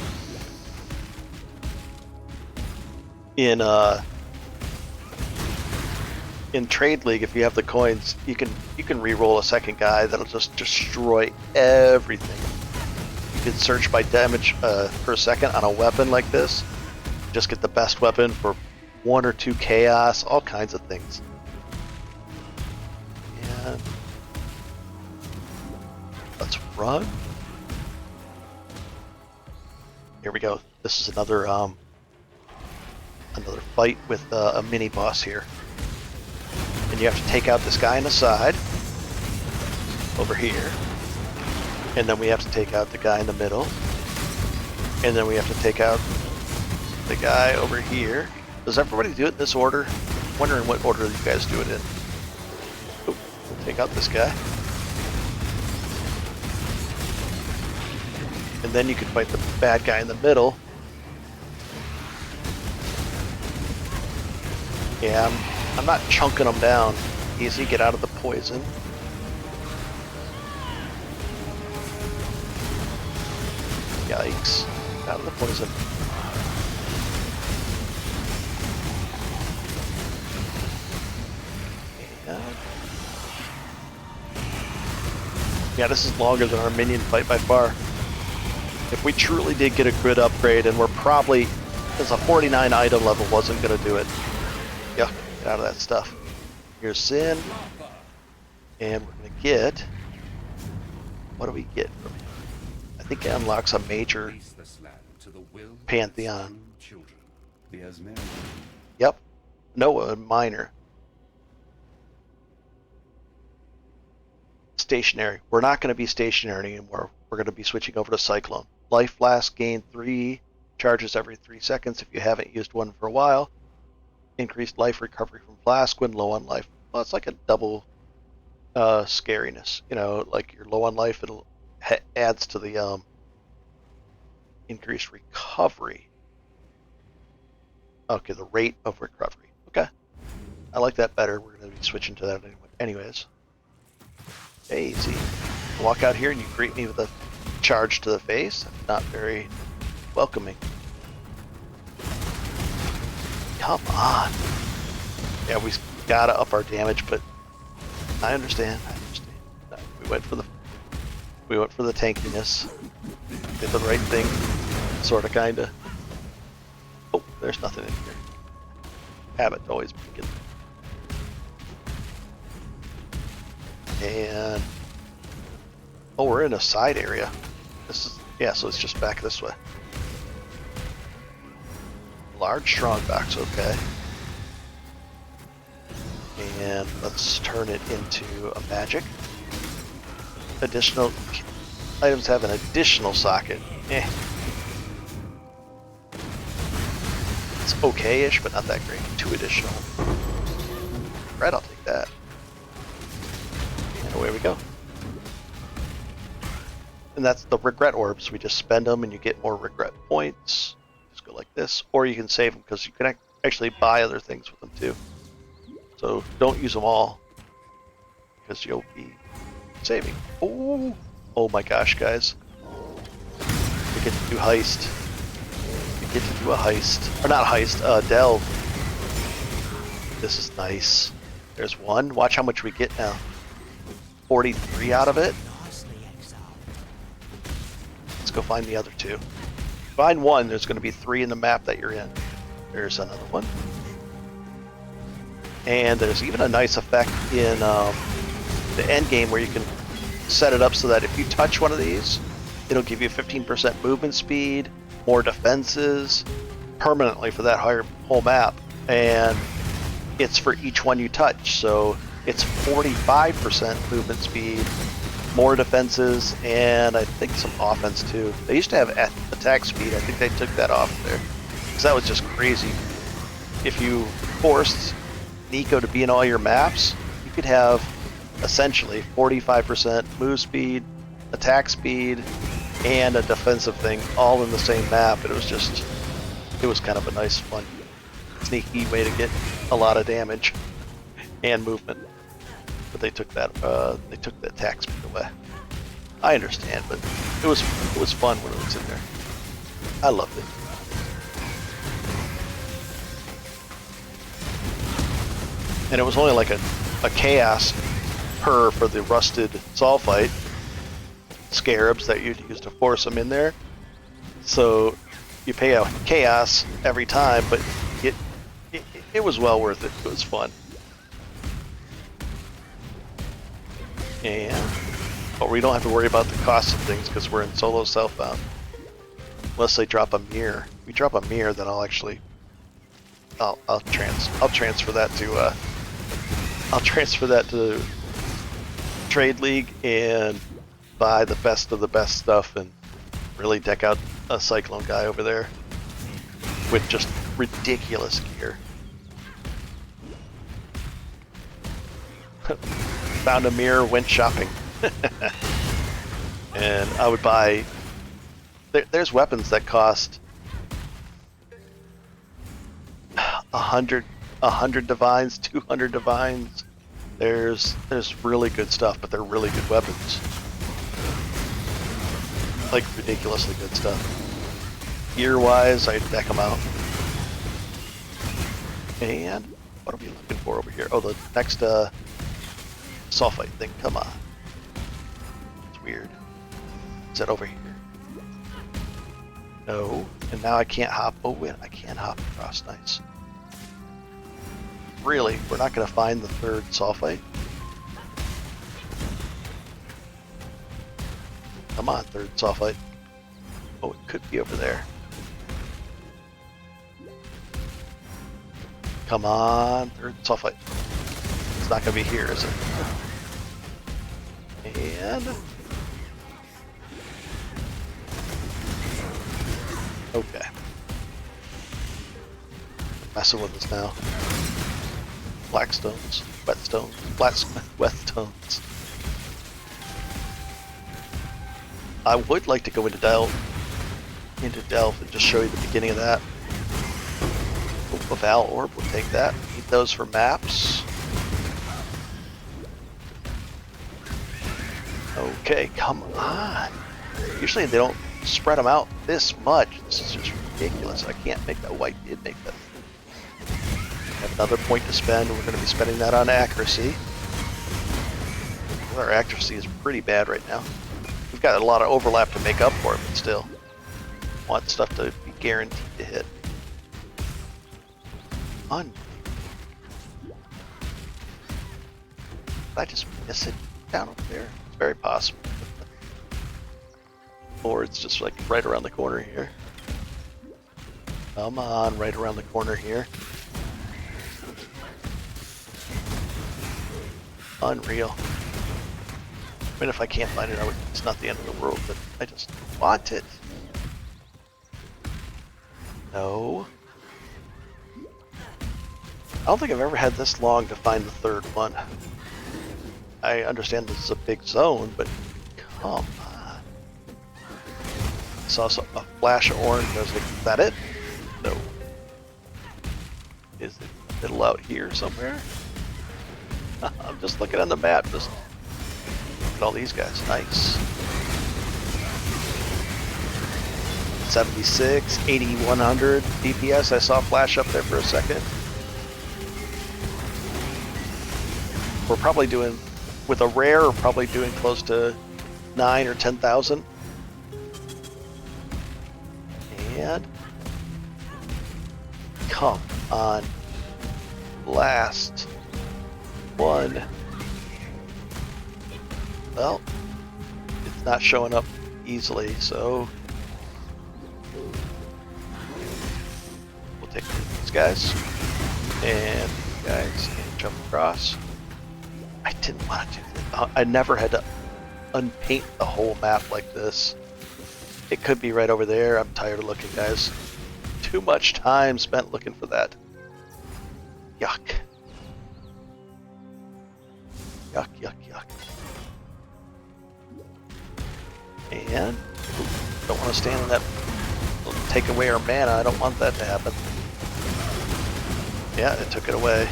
In Trade League, if you have the coins, you can re-roll a second guy that'll just destroy everything. You can search by damage per second on a weapon like this. Just get the best weapon for 1 or 2 chaos, all kinds of things. And let's run. Here we go. This is another fight with a mini boss here. And you have to take out this guy on the side, over here. And then we have to take out the guy in the middle. And then we have to take out the guy over here. Does everybody do it in this order? I'm wondering what order you guys do it in. Oop, we'll take out this guy. And then you can fight the bad guy in the middle. Yeah, I'm not chunking them down. Easy, get out of the poison. Yikes. Out of the poison. And... yeah, this is longer than our minion fight by far. If we truly did get a good upgrade, and we're probably, because a 49 item level wasn't going to do it. Yeah, get out of that stuff. Here's Sin. And we're going to get... what do we get from him? I think it unlocks a major pantheon. Yep. No, a minor. Stationary. We're not going to be stationary anymore. We're going to be switching over to Cyclone. Life Flask gain 3 charges every 3 seconds if you haven't used one for a while. Increased life recovery from Flask when low on life. Well, it's like a double scariness. You know, like you're low on life, it'll adds to the increased recovery. Okay, the rate of recovery. Okay. I like that better. We're going to be switching to that anyways. Hey, easy. Walk out here and you greet me with a charge to the face. Not very welcoming. Come on. Yeah, we gotta up our damage, but I understand. We went for the tankiness. Did the right thing. Sorta, kinda. Oh, there's nothing in here. Habit always begin. And oh, we're in a side area. This is, yeah, so it's just back this way. Large strong box, okay. And let's turn it into a magic. Additional items have an additional socket. Eh. It's okay-ish, but not that great. 2 additional. Right, I'll take that. And away we go. And that's the regret orbs. We just spend them and you get more regret points. Just go like this. Or you can save them because you can actually buy other things with them too. So don't use them all because you'll be saving. Oh, oh my gosh, guys. We get to do heist. We get to do a heist. Or not heist, delve. This is nice. There's one. Watch how much we get now. 43 out of it. Let's go find the other 2. Find one, there's going to be 3 in the map that you're in. There's another one. And there's even a nice effect in the end game where you can set it up so that if you touch one of these, it'll give you 15% movement speed, more defenses, permanently for that whole map. And it's for each one you touch, so it's 45% movement speed, more defenses, and I think some offense too. They used to have attack speed. I think they took that off there because that was just crazy. If you forced Nico to be in all your maps, you could have essentially 45% move speed, attack speed, and a defensive thing all in the same map. And it was kind of a nice, fun, sneaky way to get a lot of damage and movement. But they took that the attack speed away. I understand, but it was fun when it was in there. I loved it. And it was only like a chaos per for the rusted sulfite scarabs that you'd use to force them in there. So you pay a chaos every time, but it was well worth it. It was fun. But we don't have to worry about the cost of things because we're in solo self-bound. Unless they drop a mirror. If we drop a mirror, then I'll transfer that to Trade League and buy the best of the best stuff and really deck out a Cyclone guy over there with just ridiculous gear. Found a mirror, went shopping. And I would buy... There's weapons that cost 100 divines, 200 divines. There's really good stuff, but they're really good weapons. Like ridiculously good stuff. Gear-wise, I'd deck them out. And what are we looking for over here? Oh, the next sulfite thing. Come on. It's weird. Is that over here? No. And now I can't hop. Oh, wait. I can't hop across. Nice. Really? We're not going to find the 3rd sulfite? Come on, 3rd sulfite. Oh, it could be over there. Come on, 3rd sulfite. It's not going to be here, is it? And... okay. Messing with us now. Black stones, wet stones, wet stones. I would like to go into Delve and just show you the beginning of that. Oh, A Val Orb, we'll take that. Need those for maps. Okay, come on. Usually they don't spread them out this much. This is just ridiculous. I can't make that. White did make that. Have another point to spend. We're going to be spending that on accuracy. Our accuracy is pretty bad right now. We've got a lot of overlap to make up for it, but still. Want stuff to be guaranteed to hit. Did I just miss it down over there? It's very possible. Or it's just like right around the corner here. Come on, right around the corner here. Unreal. I mean, if I can't find it, it's not the end of the world, but I just want it. No. I don't think I've ever had this long to find the third one. I understand this is a big zone, but come on. I saw a flash of orange, and I was like, is that it? No. Is it middle out here somewhere? I'm just looking on the map, just look at all these guys. Nice. 76, 80, 100 DPS. I saw a flash up there for a second. We're probably doing, with a rare, we're probably doing close to 9 or 10,000. And come on, last one. Well, it's not showing up easily, so we'll take these guys and these guys and jump across. I didn't want to do that. I never had to unpaint the whole map like this. It could be right over there. I'm tired of looking, guys. Too much time spent looking for that. Yuck. Yuck, yuck, yuck. And don't want to stand in that. It'll take away our mana. I don't want that to happen. Yeah, it took it away.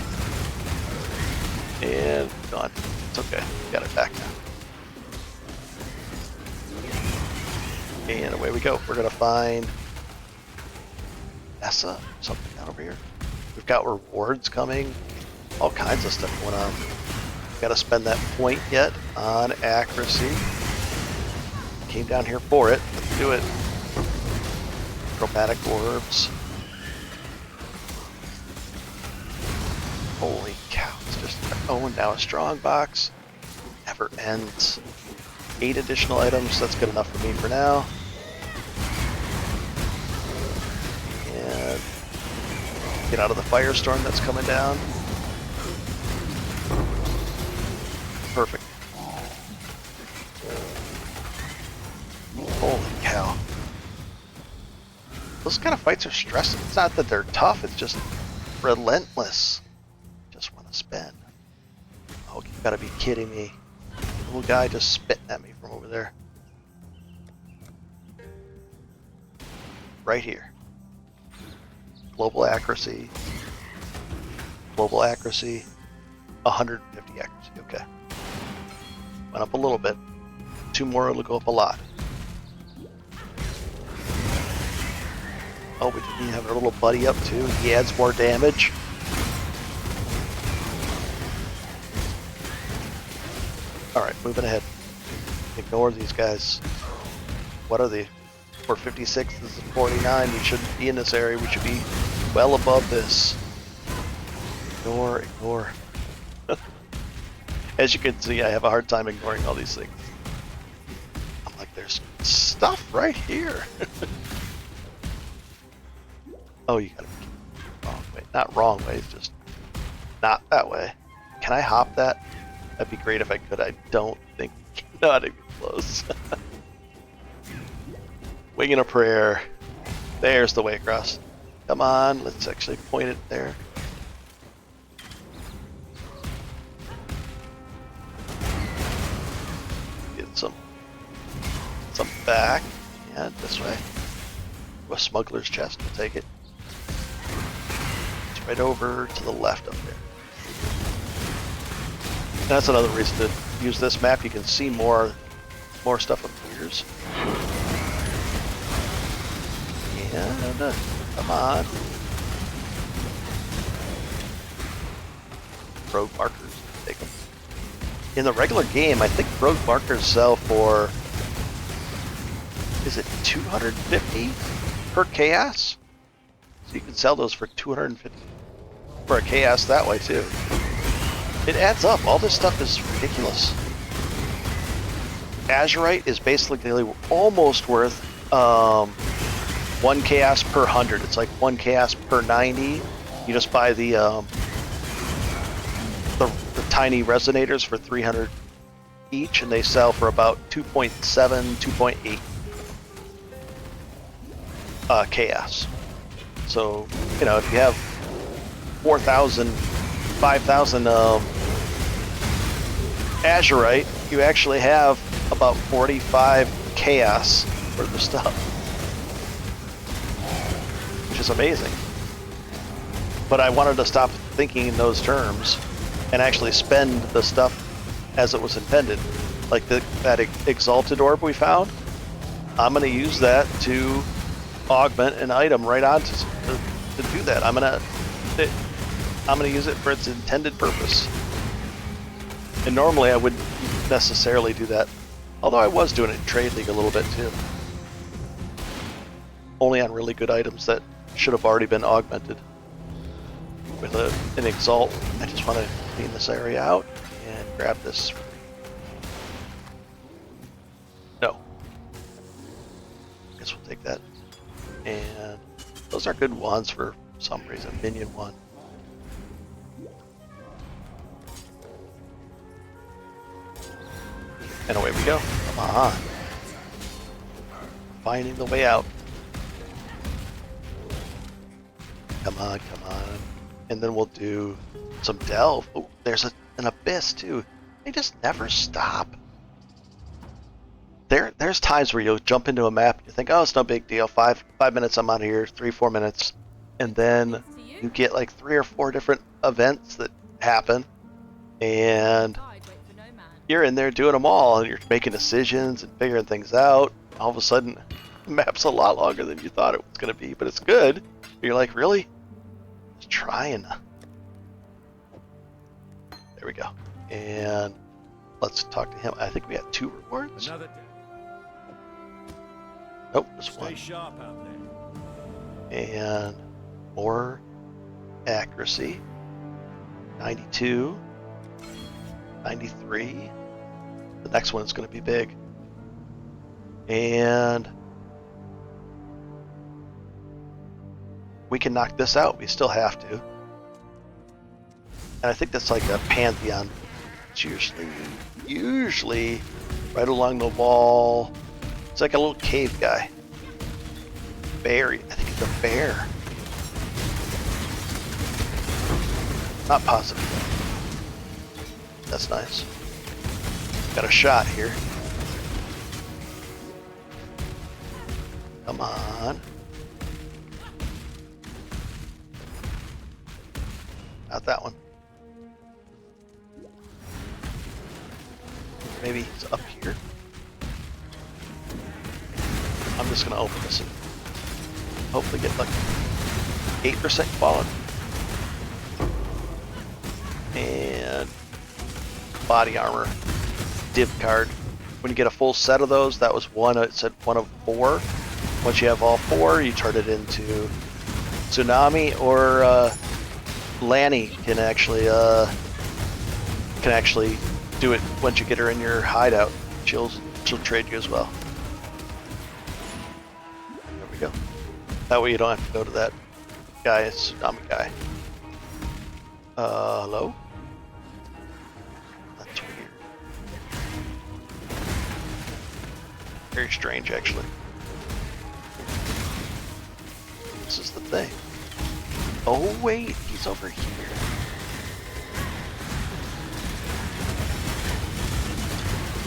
And gone. It's okay. Got it back now. And away we go. We're gonna find Nessa, something down over here. We've got rewards coming. All kinds of stuff going on. Gotta spend that point yet on accuracy. Came down here for it. Let's do it. Chromatic orbs. Holy cow. It's just, oh, and now a strong box. Never ends. 8 additional items. That's good enough for me for now. And get out of the firestorm that's coming down. Perfect. Holy cow. Those kind of fights are stressing. It's not that they're tough, it's just relentless. Just want to spend. Oh, you gotta be kidding me. Little guy just spitting at me from over there. Right here. Global accuracy. Global accuracy. 150 accuracy. Okay. Went up a little bit. 2 more, it'll go up a lot. Oh, we didn't have our little buddy up too. He adds more damage. Alright, moving ahead. Ignore these guys. What are they? We're 56, this is 49. We shouldn't be in this area. We should be well above this. Ignore. As you can see, I have a hard time ignoring all these things. I'm like, there's stuff right here. Oh, you gotta be wrong way. Not wrong way, it's just not that way. Can I hop that? That'd be great if I could. I don't think, not even close. Wing and a prayer. There's the way across. Come on, let's actually point it there. Get some back. Yeah, this way. A smuggler's chest, we'll take it. right over to the left up there. And that's another reason to use this map. You can see more stuff appears. And come on. Rogue markers, take them. In the regular game, I think rogue markers sell for, is it 250 per chaos? So you can sell those for 250 for a chaos that way too. It adds up. All this stuff is ridiculous. Azurite is basically almost worth 1 chaos per 100. It's like 1 chaos per 90. You just buy the tiny resonators for 300 each, and they sell for about 2.7, 2.8 chaos. So, you know, if you have 4,000, 5,000 Azurite, you actually have about 45 chaos worth of stuff, which is amazing. But I wanted to stop thinking in those terms and actually spend the stuff as it was intended. Like that exalted orb we found, I'm going to use that to augment an item right on to do that. I'm going to use it for its intended purpose. And normally I wouldn't necessarily do that, although I was doing it in Trade League a little bit too. Only on really good items that should have already been augmented. With an Exalt, I just want to clean this area out and grab this. No. Guess we'll take that. And those are good ones for some reason. Minion one. And away we go. Come on. Finding the way out. Come on, come on. And then we'll do some delve. Oh, there's an abyss too. They just never stop. There's times where you'll jump into a map and you think, oh, it's no big deal. 5 minutes, I'm out of here. 3-4 minutes, and then you get like 3 or 4 different events that happen, and you're in there doing them all, and you're making decisions and figuring things out. All of a sudden, the map's a lot longer than you thought it was going to be, but it's good. You're like, really? Just trying. There we go. And let's talk to him. I think we have 2 rewards. Another day. Nope, there's Stay one. sharp out there. And more accuracy. 92. 93. The next one is going to be big. And we can knock this out. We still have to. And I think that's like a Pantheon. It's usually right along the wall. It's like a little cave guy. Bear. I think it's a bear. Not positive. That's nice. Got a shot here. Come on. Not that one. Maybe he's up here. I'm just gonna open this and hopefully get like 8% quality. And body armor div card. When you get a full set of those, that was one. It said 1 of 4. Once you have all 4, you turn it into Tsunami, or Lanny can actually do it once you get her in your hideout. She'll trade you as well. There we go. That way you don't have to go to that guy, Tsunami guy. Hello? That's weird. Very strange, actually. This is the thing. Oh wait, he's over here.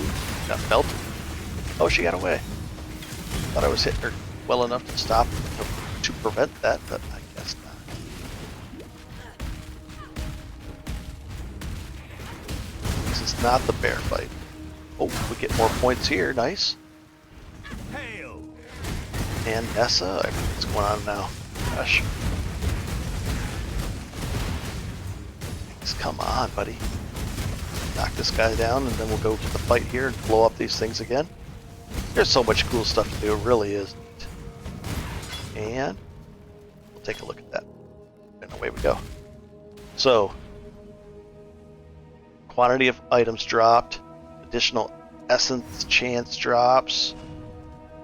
Ooh, got belted. Oh, she got away. Thought I was hitting her well enough to stop to prevent that, but I guess not. is not the bear fight. Oh, we get more points here. Nice. Hail! And Nessa, what's going on now? Gosh. Come on, buddy. Knock this guy down, and then we'll go to the fight here and blow up these things again. There's so much cool stuff to do. It really is neat. And we'll take a look at that. And away we go. So, quantity of items dropped. Additional essence chance drops.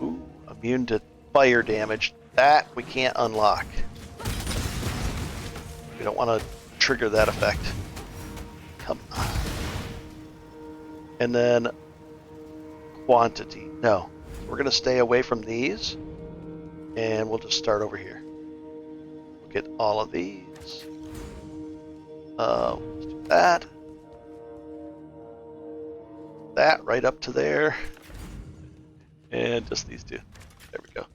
Ooh, immune to fire damage. That we can't unlock. We don't want to trigger that effect. Come on. And then quantity. No. We're going to stay away from these. And we'll just start over here. We'll get all of these. Let's do that. That right up to there. And just these two. There we go.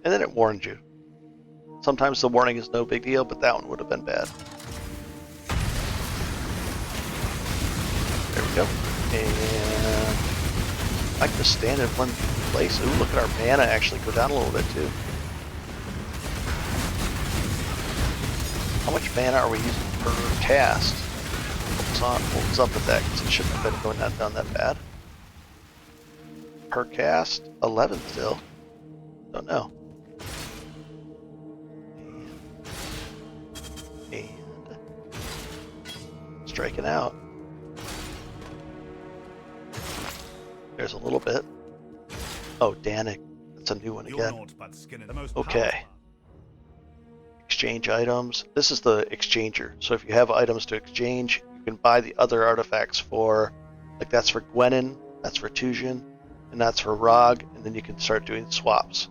And then it warned you. Sometimes the warning is no big deal, but that one would have been bad. There we go. And I can just stand in one place. Ooh, look at our mana actually go down a little bit too. How much mana are we using per cast? What's up with that? Because it shouldn't have been going down that bad. Per cast, 11 still. Don't know. And striking out. There's a little bit. Oh, Danik. That's a new one again. Okay. Exchange items. This is the exchanger. So if you have items to exchange, you can buy the other artifacts for, like that's for Gwenin, that's for Tujin, and that's for Rog, and then you can start doing swaps.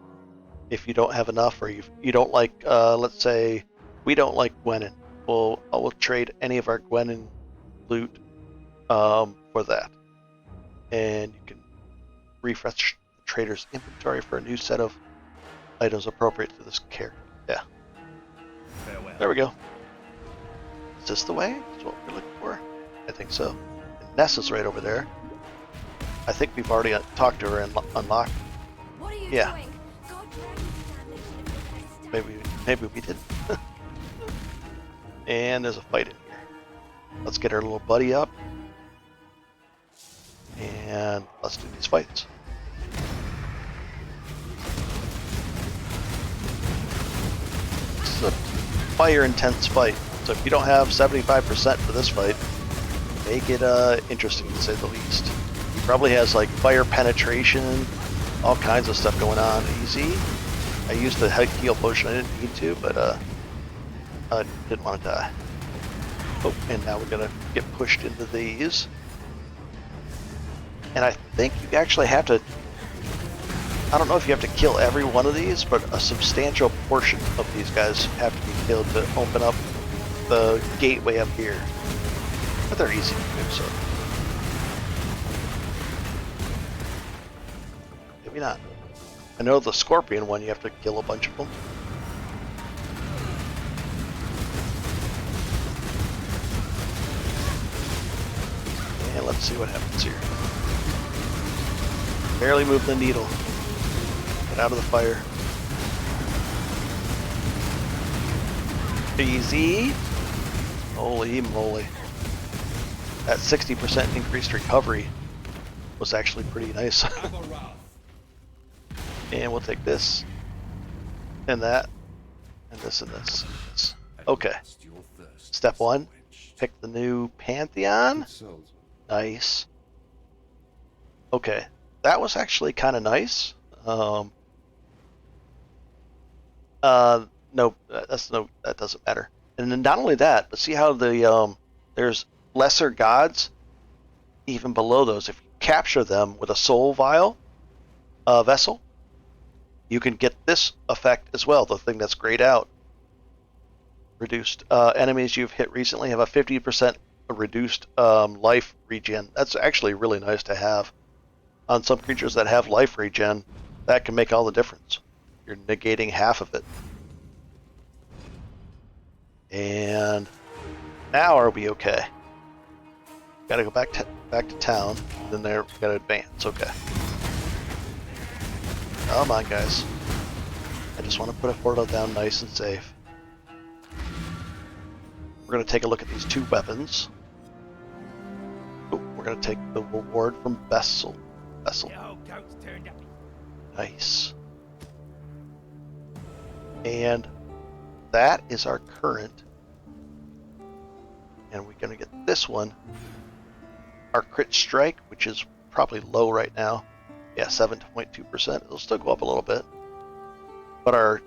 If you don't have enough, or you don't like, let's say, we don't like Gwenin, we'll trade any of our Gwenin loot for that. And you can refresh the trader's inventory for a new set of items appropriate to this character. Yeah. Farewell. There we go. Is this the way? That's what we're looking for? I think so. And Nessa's right over there. I think we've already talked to her and unlocked. What are you Yeah. doing? God, Maybe we did. And there's a fight in here. Let's get our little buddy up. And let's do these fights. This is a fire intense fight. So if you don't have 75% for this fight, make it interesting to say the least. He probably has like fire penetration, all kinds of stuff going on. Easy. I used the heal potion. I didn't need to, but I didn't want to die. Oh, and now we're gonna get pushed into these. And I think you actually have to, I don't know if you have to kill every one of these, but a substantial portion of these guys have to be killed to open up the gateway up here. But they're easy to do, so. Maybe not. I know the scorpion one, you have to kill a bunch of them. And let's see what happens here. Barely move the needle. Get out of the fire. Easy. Holy moly. That 60% increased recovery was actually pretty nice. And we'll take this, and that, and this, and this, and this. Okay. Step 1, pick the new Pantheon. Nice. Okay. That was actually kind of nice. No, that doesn't matter. And then not only that, but see how the there's lesser gods even below those. If you capture them with a soul vial vessel, you can get this effect as well. The thing that's grayed out. Reduced enemies you've hit recently have a 50% reduced life regen. That's actually really nice to have. On some creatures that have life regen, that can make all the difference. You're negating half of it. And now are we okay? Gotta go back to town. Then there, we gotta advance. Okay. Come on, guys. I just want to put a portal down nice and safe. We're gonna take a look at these two weapons. Oh, we're gonna take the reward from Vessel. Yo, goat's turned up. Nice. And that is our current. And we're gonna get this one. Our crit strike, which is probably low right now. Yeah, 7.2%. It'll still go up a little bit. But our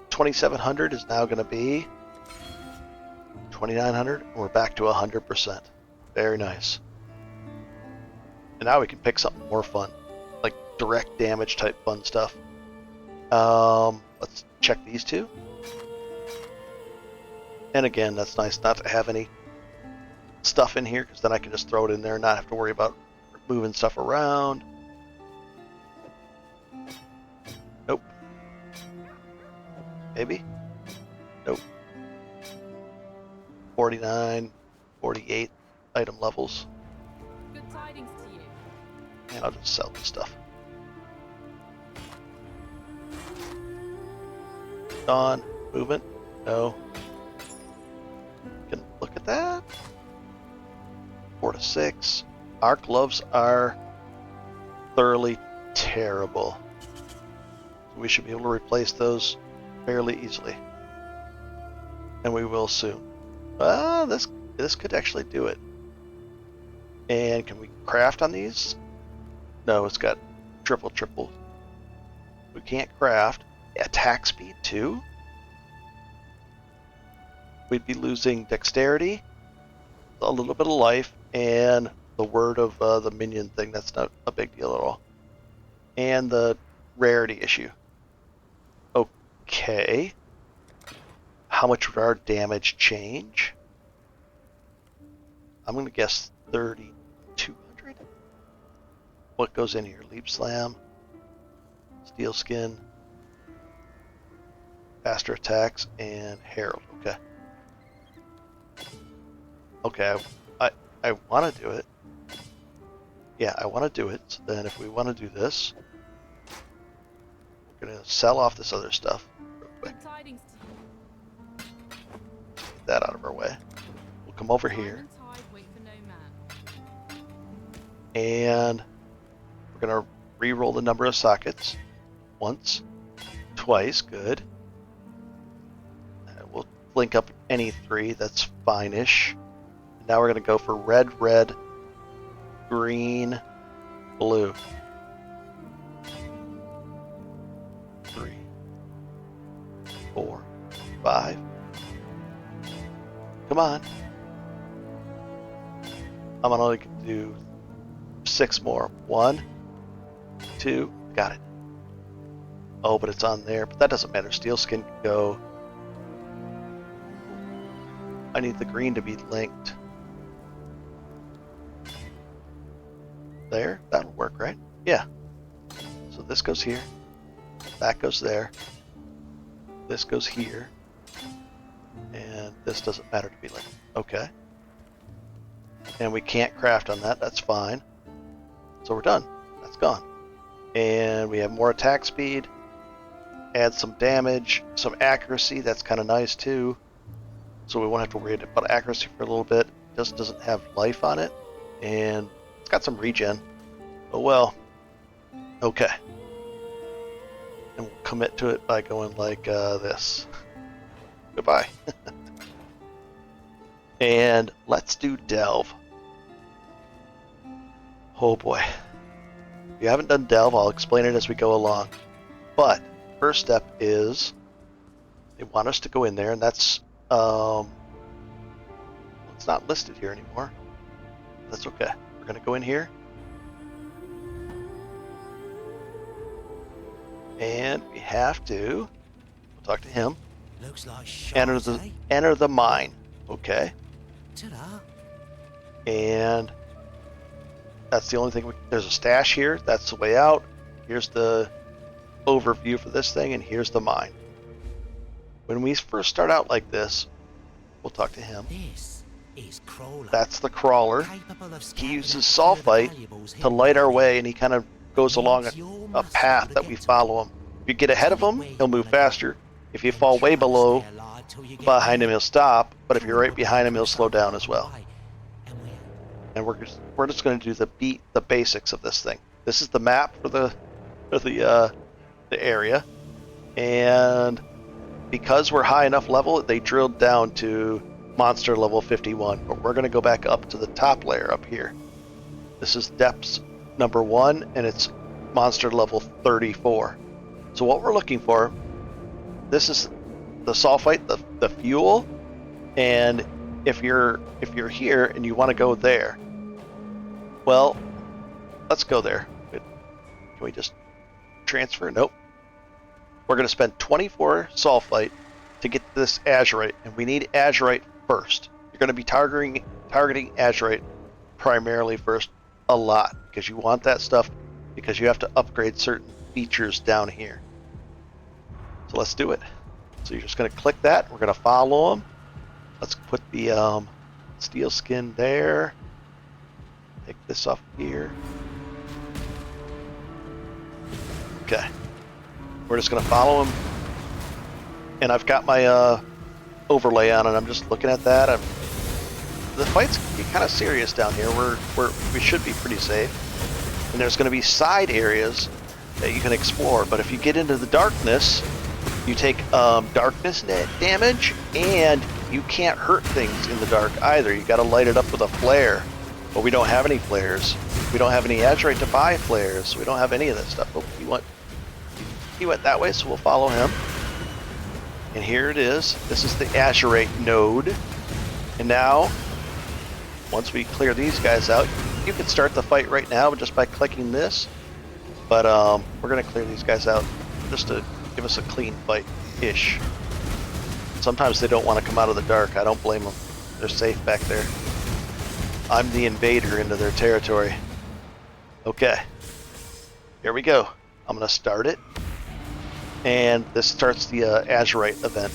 2700 is now going to be 2900, and we're back to 100%. Very nice. And now we can pick something more fun, like direct damage type fun stuff. Let's check these two. And again, that's nice not to have any stuff in here, because then I can just throw it in there and not have to worry about moving stuff around. Nope. Maybe? Nope. 49, 48 item levels. Good tidings to you. And I'll just sell this stuff. Dawn, movement? No. Can look at that. 4 to 6. Our gloves are thoroughly terrible. We should be able to replace those fairly easily. And we will soon. This could actually do it. And can we craft on these? No, it's got triple. We can't craft. Attack speed too? We'd be losing dexterity, a little bit of life, and the word of the minion thing. That's not a big deal at all. And the rarity issue. Okay. How much would our damage change? I'm going to guess 3,200. What goes in here? Leap Slam, Steel Skin, faster attacks, and Herald. Okay. Okay, I want to do it. Yeah, I want to do it. So then if we want to do this, we're going to sell off this other stuff real quick. Good tidings to you. Get that out of our way. We'll come over here. Time and tide wait for no man. And we're going to re-roll the number of sockets. Once. Twice. Good. We'll link up any three. That's fine-ish. Now we're going to go for red, green, blue. 3, 4, 5. Come on. I'm only going to do 6 more. 1, 2, got it. Oh, but it's on there. But that doesn't matter. Steel Skin can go. I need the green to be linked. There, that'll work, right? Yeah. So this goes here. That goes there. This goes here. And this doesn't matter to be linked. Okay. And we can't craft on that. That's fine. So we're done. That's gone. And we have more attack speed. Add some damage, some accuracy. That's kind of nice too. So we won't have to worry about accuracy for a little bit. It just doesn't have life on it. And it's got some regen. Oh well. Okay. And we'll commit to it by going like this. Goodbye. And let's do Delve. Oh boy. If you haven't done Delve, I'll explain it as we go along. But first step is they want us to go in there, and that's it's not listed here anymore. That's okay. We're going to go in here. And we have to we'll talk to him. Looks like Enter the mine. Okay. Ta-da. And that's the only thing. There's a stash here. That's the way out. Here's the overview for this thing, and here's the mine. When we first start out like this, we'll talk to him. This is Crawler. That's the crawler. Capable of He uses scouting out further sulfite valuables to light our way, and he kind of goes Needs along your a muscle path to that we get to follow him. If you get ahead of Tell it him, where you he'll move wanna go, faster. If you then fall way try to below stay alive till you get behind him, there. he'll stop. But if Sure you're you right got behind him, to he'll slow something down on as the well. way, and And we're just going to do the basics of this thing. This is the map for the area, and because we're high enough level, they drilled down to monster level 51. But we're going to go back up to the top layer up here. This is depths number 1, and it's monster level 34. So what we're looking for, this is the sulfite, the fuel, and if you're here and you want to go there, well, let's go there. Can we just transfer? Nope. We're going to spend 24 sulfite to get this azurite, and we need azurite first. You're going to be targeting azurite primarily first a lot, because you want that stuff because you have to upgrade certain features down here. So let's do it. So you're just going to click that. We're going to follow them. Let's put the steel skin there. Take this off here. Okay. We're just going to follow him. And I've got my overlay on, and I'm just looking at that. The fights can be kind of serious down here. We should be pretty safe. And there's going to be side areas that you can explore. But if you get into the darkness, you take darkness net damage, and you can't hurt things in the dark either. You got to light it up with a flare. But we don't have any flares. We don't have any azurite to buy flares. We don't have any of that stuff. Oh, he went that way, so we'll follow him. And here it is. This is the azurite node. And now, once we clear these guys out, you can start the fight right now just by clicking this. But we're going to clear these guys out just to give us a clean fight-ish. Sometimes they don't want to come out of the dark. I don't blame them. They're safe back there. I'm the invader into their territory. Okay. Here we go. I'm going to start it. And this starts the azurite event.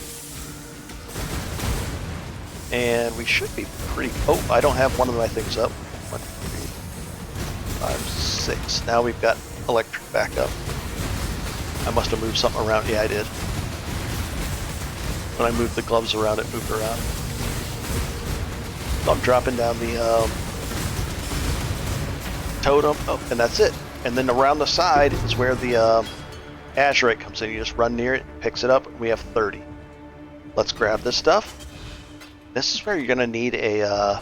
And we should be pretty... Oh, I don't have one of my things up. 1, 2, 3, 5, 6. Now we've got electric backup. I must have moved something around. Yeah, I did. When I moved the gloves around, it moved around. So I'm dropping down the totem. Oh, and that's it. And then around the side is where the azurite comes in. You just run near it, picks it up, and we have 30. Let's grab this stuff. This is where you're going to need a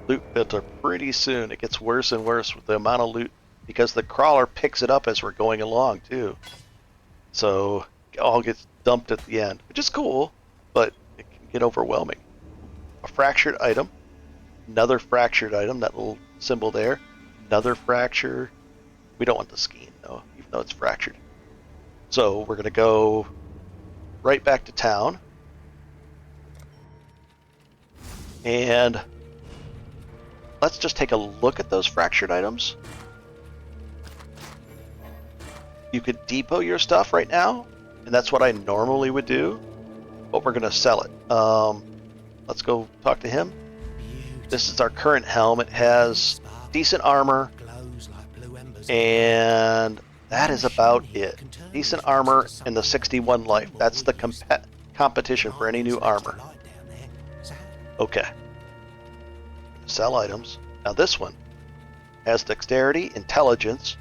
loot filter pretty soon. It gets worse and worse with the amount of loot, because the crawler picks it up as we're going along, too. So it all gets dumped at the end, which is cool, but it can get overwhelming. A fractured item. Another fractured item, that little symbol there. Another fracture. We don't want the skein, though, even though it's fractured. So we're going to go right back to town. And let's just take a look at those fractured items. You could depot your stuff right now, and that's what I normally would do, but we're going to sell it. Let's go talk to him. This is our current helm. It has decent armor, and that is about it. Decent armor and the 61 life. That's the competition for any new armor. Okay. Sell items. Now this one has dexterity, intelligence,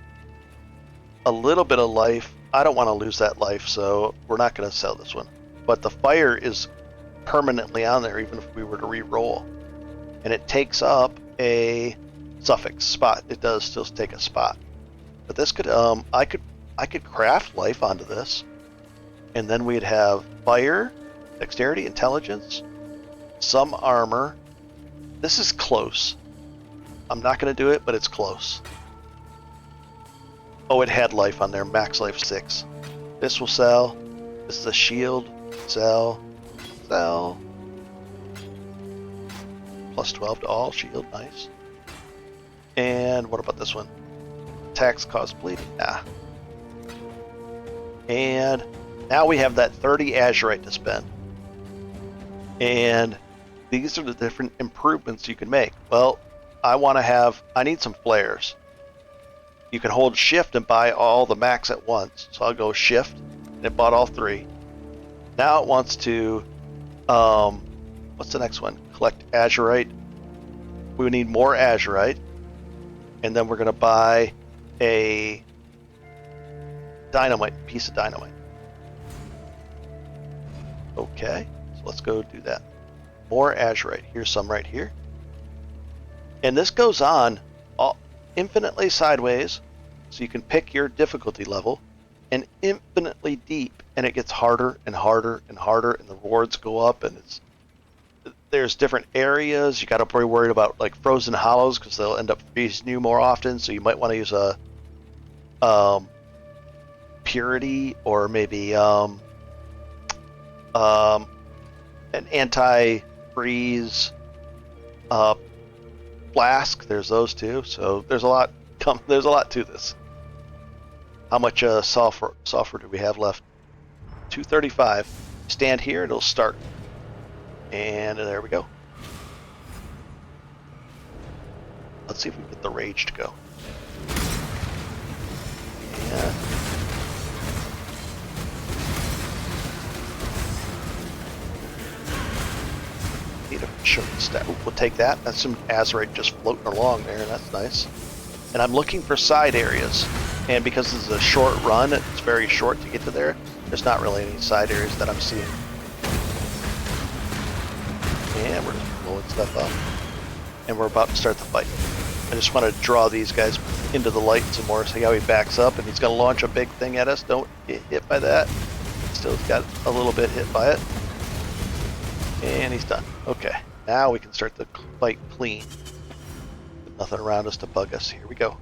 a little bit of life. I don't want to lose that life, so we're not going to sell this one. But the fire is permanently on there, even if we were to re-roll. And it takes up a suffix spot. It does still take a spot. But this could, I could craft life onto this, and then we'd have fire, dexterity, intelligence, some armor. This is close. I'm not going to do it, but it's close. Oh, it had life on there. Max life 6. This will sell. This is a shield. Sell. Sell. Plus 12 to all. Shield. Nice. And what about this one? Attacks cause bleeding. Nah. And now we have that 30 azurite to spend. And these are the different improvements you can make. Well, I need some flares. You can hold shift and buy all the max at once. So I'll go shift, and it bought all 3. Now it wants to, what's the next one? Collect azurite. We need more azurite. And then we're going to buy a piece of dynamite. Okay, so let's go do that. More azurite. Here's some right here. And this goes on infinitely sideways, so you can pick your difficulty level, and infinitely deep, and it gets harder and harder and harder, and the rewards go up, and there's different areas. You got to be worried about like frozen hollows because they'll end up freezing you more often, so you might want to use a purity or maybe an anti-freeze flask. There's those too. So there's a lot to this. How much sulfur do we have left? 235. Stand here, it'll start. And there we go. Let's see if we can get the rage to go. Yeah. Need a short stat. We'll take that. That's some azurite just floating along there. That's nice. And I'm looking for side areas. And because this is a short run, it's very short to get to there. There's not really any side areas that I'm seeing. And we're just blowing stuff up. And we're about to start the fight. I just want to draw these guys into the light some more. See how he backs up, and he's going to launch a big thing at us. Don't get hit by that. Still got a little bit hit by it. And he's done. Okay, now we can start the fight clean. Nothing around us to bug us. Here we go.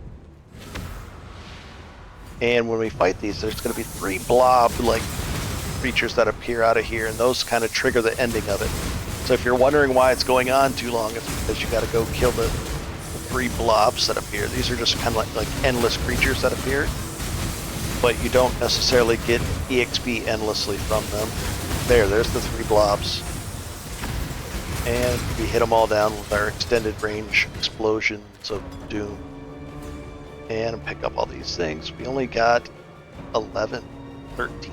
And when we fight these, there's going to be 3 blob-like creatures that appear out of here, and those kind of trigger the ending of it. So if you're wondering why it's going on too long, it's because you got to go kill the 3 blobs that appear. These are just kind of like endless creatures that appear, but you don't necessarily get EXP endlessly from them. There's the 3 blobs. And we hit them all down with our extended range explosions of doom. And pick up all these things. We only got 11, 13.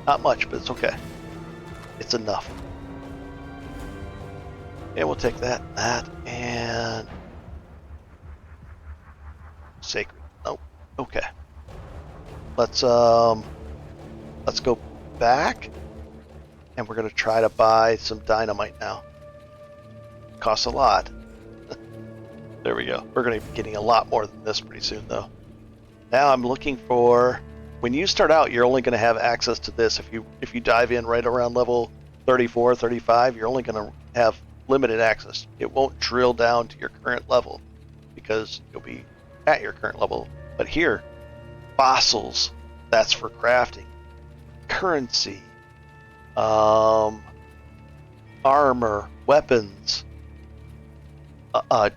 Not much, but it's okay. It's enough. And we'll take that, and sacred. Oh, okay. Let's go back, and we're gonna try to buy some dynamite now. Costs a lot. There we go. We're gonna be getting a lot more than this pretty soon, though. Now I'm looking for. When you start out, you're only gonna have access to this. If you dive in right around level 34, 35, you're only gonna have limited access. It won't drill down to your current level because you'll be at your current level. But here, fossils, that's for crafting. Currency, armor, weapons,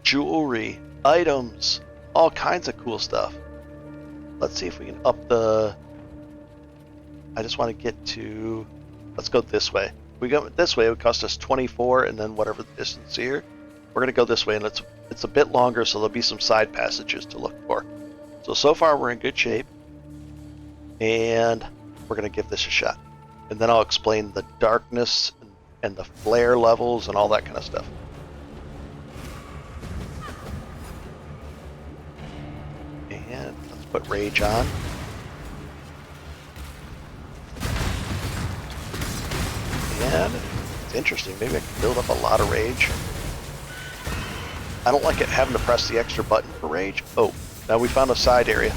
jewelry, items, all kinds of cool stuff. Let's see if we can up the. I just want to get to. Let's go this way. We go this way, it would cost us 24, and then whatever the distance here. We're going to go this way, and it's a bit longer, so there'll be some side passages to look for. So far we're in good shape, and we're going to give this a shot. And then I'll explain the darkness and the flare levels and all that kind of stuff. And let's put rage on. And it's interesting. Maybe I can build up a lot of rage. I don't like it having to press the extra button for rage. Oh, now we found a side area.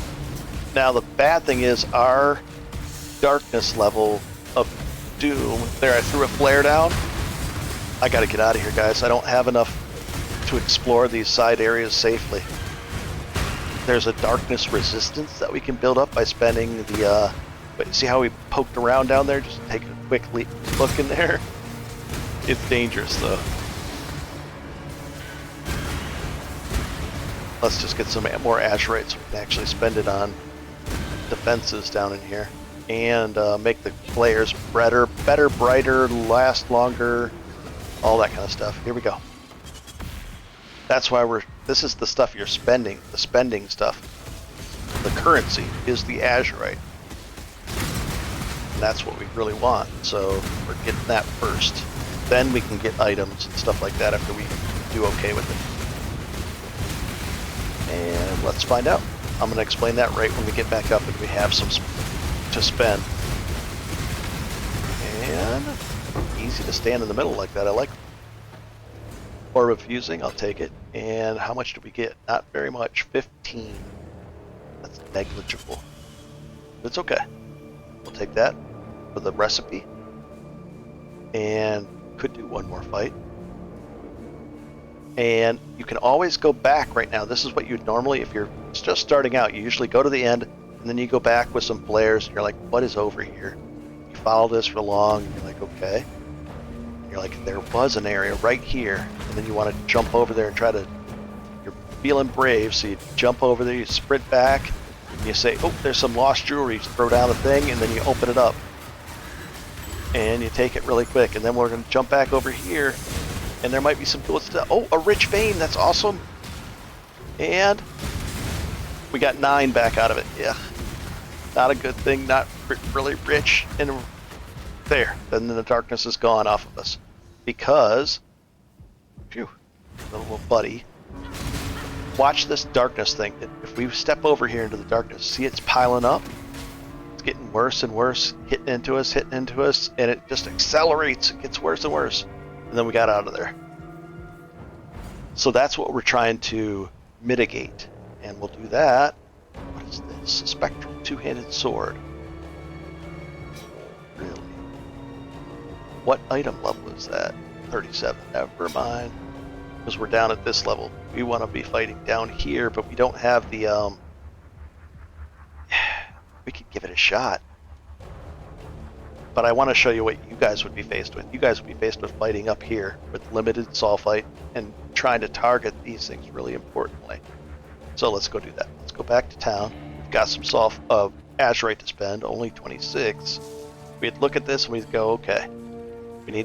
Now the bad thing is our darkness level of doom. There, I threw a flare down. I gotta get out of here, guys. I don't have enough to explore these side areas safely. There's a darkness resistance that we can build up by spending the but see how we poked around down there? Just take a quick look in there. It's dangerous though. Let's just get some more azurite so we can actually spend it on defenses down in here. And make the flares better, brighter, last longer, all that kind of stuff. Here we go. That's why this is the stuff you're spending, the spending stuff. The currency is the azurite. And that's what we really want, so we're getting that first. Then we can get items and stuff like that after we do okay with it. And let's find out. I'm going to explain that right when we get back up and we have some to spend. And easy to stand in the middle like that, I like. Orb of Fusing, I'll take it. And how much do we get? Not very much, 15. That's negligible. It's okay. We'll take that for the recipe. And could do one more fight. And you can always go back right now. This is what you'd normally, if you're just starting out, you usually go to the end, and then you go back with some flares, and you're like, what is over here? You follow this for long, and you're like, okay. And you're like, there was an area right here, and then you want to jump over there and try to, you're feeling brave, so you jump over there, you sprint back, and you say, oh, there's some lost jewelry, you throw down a thing, and then you open it up. And you take it really quick, and then we're going to jump back over here, and there might be some cool stuff. Oh, a rich vein, that's awesome. And we got 9 back out of it. Yeah, not a good thing, not really rich. And there, then the darkness is gone off of us. Because, phew, little buddy. Watch this darkness thing. If we step over here into the darkness, see it's piling up? It's getting worse and worse, hitting into us, and it just accelerates. It gets worse and worse. And then we got out of there. So that's what we're trying to mitigate. And we'll do that. What is this? A spectral two-handed sword. Really? What item level is that? 37. Never mind. Because we're down at this level. We want to be fighting down here, but we don't have the, we could give it a shot. But I want to show you what you guys would be faced with. You guys would be faced with fighting up here with limited sulfite and trying to target these things really importantly. So let's go do that. Let's go back to town. We've got some azurite to spend, only 26. We'd look at this and we'd go, okay, we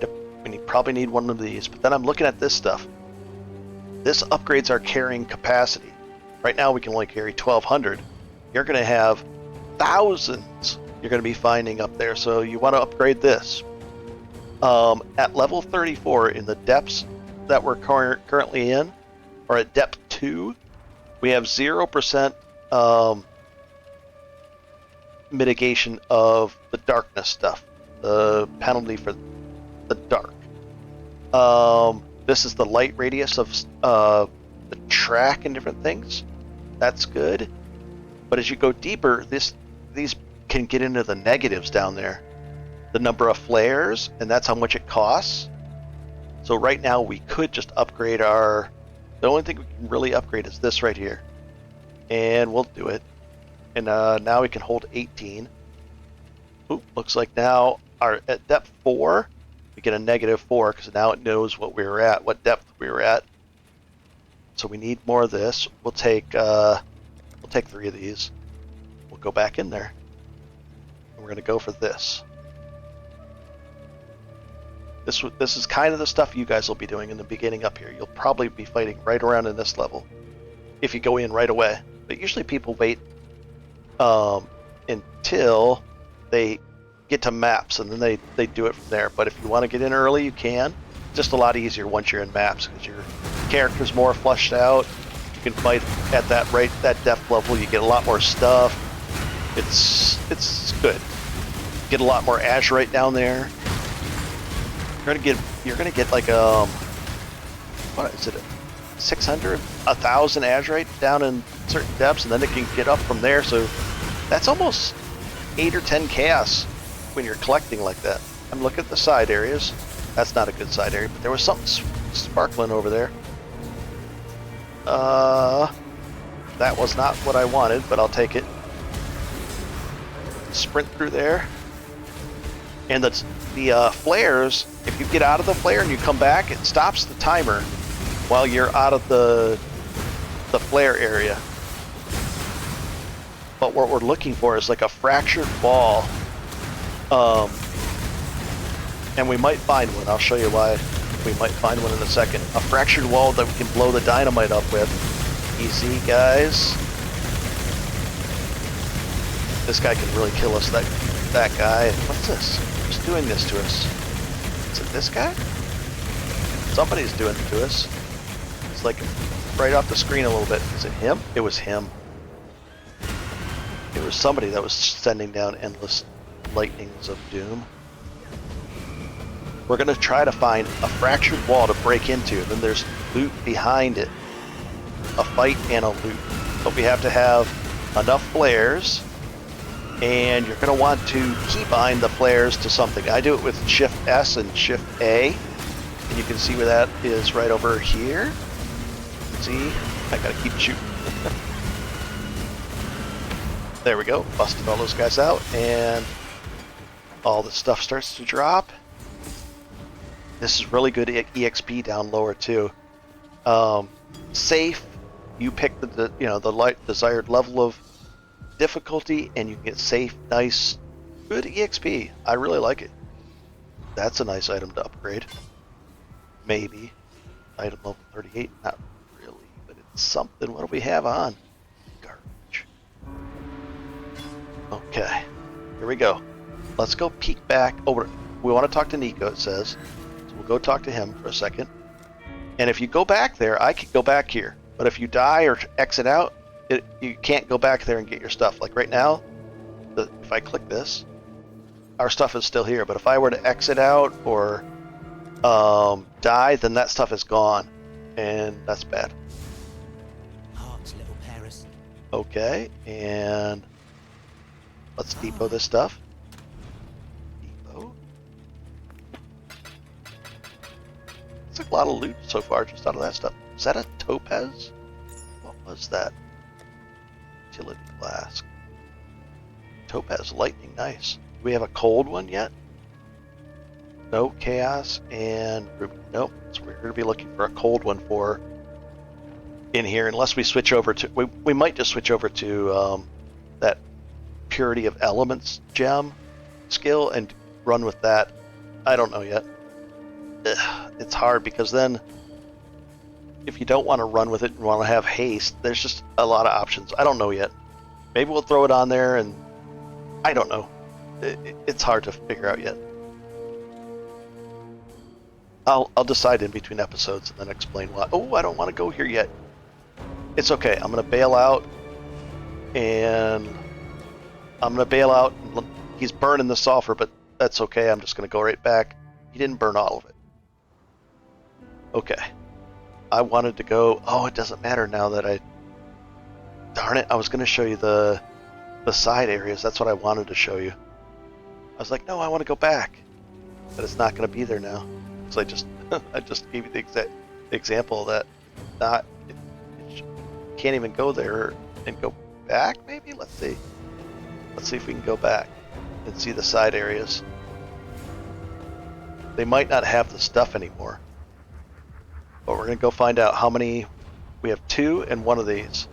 probably need one of these. But then I'm looking at this stuff. This upgrades our carrying capacity. Right now we can only carry 1,200. You're going to have thousands you're going to be finding up there, so you want to upgrade this. At level 34 in the depths that we're currently in, or at depth 2, we have 0% mitigation of the darkness stuff, the penalty for the dark. This is the light radius of the track and different things. That's good. But as you go deeper, these can get into the negatives down there. The number of flares, and that's how much it costs. So right now we could just upgrade the only thing we can really upgrade is this right here. And we'll do it. And now we can hold 18. Oop, looks like now at depth 4, we get a -4 because now it knows what we were at, what depth we were at. So we need more of this. We'll take 3 of these. We'll go back in there. We're going to go for this. This is kind of the stuff you guys will be doing in the beginning up here. You'll probably be fighting right around in this level if you go in right away. But usually people wait until they get to maps, and then they do it from there. But if you want to get in early, you can. It's just a lot easier once you're in maps because your character's more fleshed out. You can fight at that depth level. You get a lot more stuff. It's good. Get a lot more azurite down there. You're gonna get like what is it, 600, 1,000 azurite down in certain depths, and then it can get up from there. So that's almost 8 or 10 chaos when you're collecting like that. I'm looking at the side areas. That's not a good side area, but there was something sparkling over there. That was not what I wanted, but I'll take it. Sprint through there. And the flares, if you get out of the flare and you come back, it stops the timer while you're out of the flare area. But what we're looking for is like a fractured ball. And we might find one. I'll show you why We might find one in a second. A fractured wall that we can blow the dynamite up with. Easy, guys. This guy can really kill us, that guy. What's this? Who's doing this to us? Is it this guy? Somebody's doing it to us. It's like right off the screen a little bit. Is it him? It was him. It was somebody that was sending down endless lightnings of doom. We're going to try to find a fractured wall to break into. Then there's loot behind it. A fight and a loot. But we have to have enough flares. And you're going to want to keybind the flares to something. I do it with Shift S and Shift A. And you can see where that is right over here. See? I got to keep shooting. There we go. Busted all those guys out. And all the stuff starts to drop. This is really good EXP down lower too. Safe. You pick the desired level of difficulty, and you get safe, nice, good EXP. I really like it. That's a nice item to upgrade. Maybe. Item level 38. Not really, but it's something. What do we have on? Garbage. Okay. Here we go. Let's go peek back over. We want to talk to Nico, it says. So we'll go talk to him for a second. And if you go back there, I could go back here. But if you die or exit out, you can't go back there and get your stuff. Like right now, if I click this, our stuff is still here. But if I were to exit out or die, then that stuff is gone. And that's bad. Hearts, little Paris. Okay, and let's depot this stuff. Depot. It's a lot of loot so far just out of that stuff. Is that a topaz? What was that? Utility flask. Topaz lightning, nice. Do we have a cold one yet? No, chaos and ruby. Nope. So we're going to be looking for a cold one for in here, unless we switch over to. We might just switch over to that purity of elements gem skill and run with that. I don't know yet. It's hard because then if you don't want to run with it and want to have haste, there's just a lot of options. I don't know yet. Maybe we'll throw it on there, and I don't know. It's hard to figure out yet. I'll decide in between episodes and then explain why. Oh, I don't want to go here yet. It's okay. I'm going to bail out, and He's burning the sulfur, but that's okay. I'm just going to go right back. He didn't burn all of it. Okay. I wanted to go. Oh, it doesn't matter now that I. Darn it! I was going to show you the side areas. That's what I wanted to show you. I was like, no, I want to go back, but it's not going to be there now. So I just gave you the exact example that can't even go there and go back. Maybe let's see if we can go back and see the side areas. They might not have the stuff anymore. But we're going to go find out how many. We have 2 and 1 of these.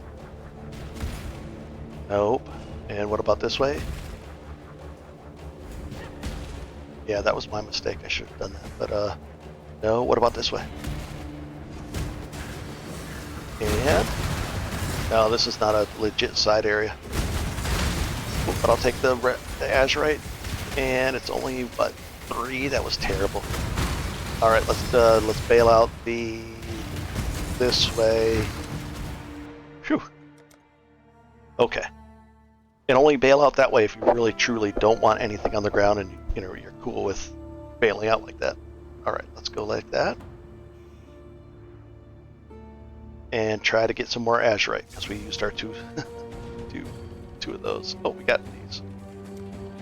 Nope. And what about this way? Yeah, that was my mistake. I should have done that. But, no. What about this way? And, no, this is not a legit side area. But I'll take the azurite. And it's only, what, 3? That was terrible. All right, let's bail out this way. Phew. Okay. And only bail out that way if you really truly don't want anything on the ground and you're cool with bailing out like that. All right, let's go like that. And try to get some more azurite because we used our two of those. Oh, we got these.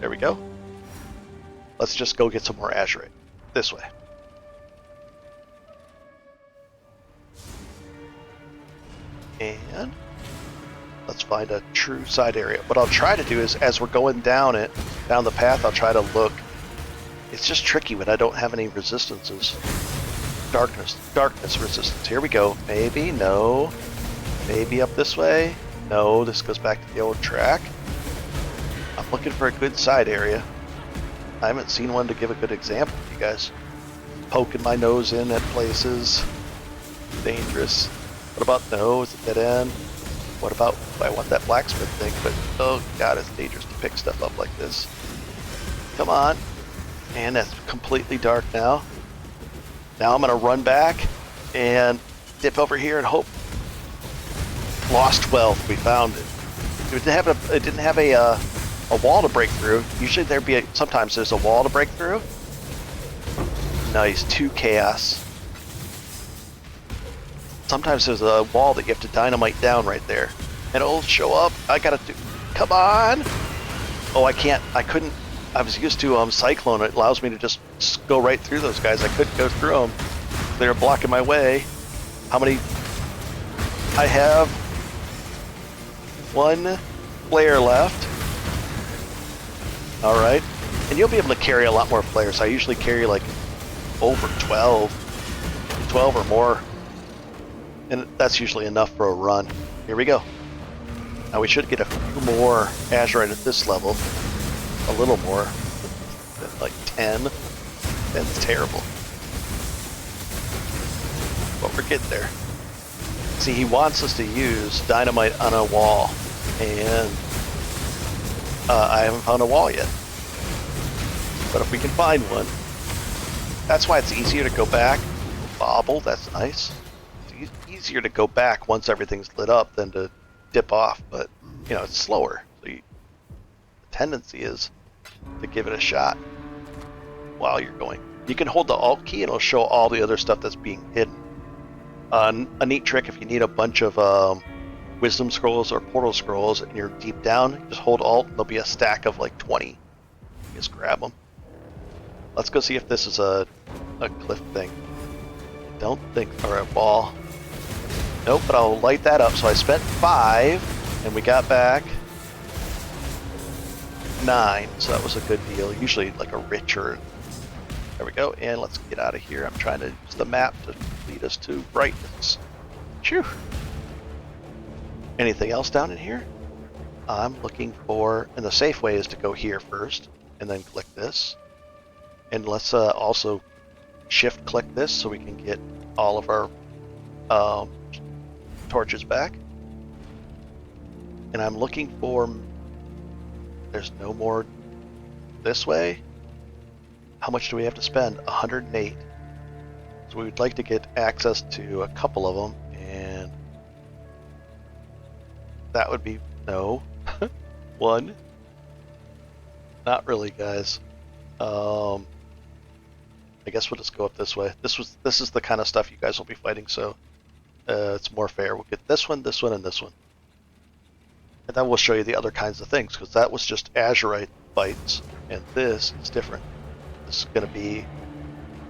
There we go. Let's just go get some more azurite. This way. And let's find a true side area. What I'll try to do is, as we're going down the path, I'll try to look. It's just tricky when I don't have any resistances. Darkness resistance. Here we go. Maybe, no. Maybe up this way. No, this goes back to the old track. I'm looking for a good side area. I haven't seen one to give a good example to you guys. poking my nose in at places. Dangerous. What about no? Is it dead end? What about I want that blacksmith thing? But oh god, it's dangerous to pick stuff up like this. Come on. And that's completely dark now. Now I'm gonna run back and dip over here and hope. Lost 12. We found it. It didn't have a wall to break through. Usually there'd be sometimes there's a wall to break through. Nice, 2 chaos. Sometimes there's a wall that you have to dynamite down right there, and it'll show up. I gotta do. Come on! Oh, I can't. I couldn't. I was used to Cyclone. It allows me to just go right through those guys. I couldn't go through them. They were blocking my way. How many? I have 1 player left. All right, and you'll be able to carry a lot more players. I usually carry like over 12 or more. And that's usually enough for a run. Here we go. Now we should get a few more Azurite at this level. A little more. Like 10. That's terrible. But we're getting there. See, he wants us to use dynamite on a wall. And I haven't found a wall yet. But if we can find one. That's why it's easier to go back. Bobble, that's nice. Easier to go back once everything's lit up than to dip off, but you know it's slower. So the tendency is to give it a shot while you're going. You can hold the Alt key and it'll show all the other stuff that's being hidden. A neat trick if you need a bunch of Wisdom Scrolls or Portal Scrolls and you're deep down, just hold Alt and there'll be a stack of like 20. Just grab them. Let's go see if this is a cliff thing. I don't think, or a ball. Nope, but I'll light that up. So I spent 5, and we got back 9. So that was a good deal. Usually like a richer. There we go. And let's get out of here. I'm trying to use the map to lead us to brightness. Phew. Anything else down in here? I'm looking for, and the safe way is to go here first, and then click this. And let's also shift click this so we can get all of our torches back. And I'm looking for, there's no more this way. How much do we have to spend? 108. So we would like to get access to a couple of them, and that would be no. 1. Not really, guys. I guess we'll just go up this way. This is the kind of stuff you guys will be fighting, so it's more fair. We'll get this one, and this one. And then we'll show you the other kinds of things, because that was just Azurite fights, and this is different. This is going to be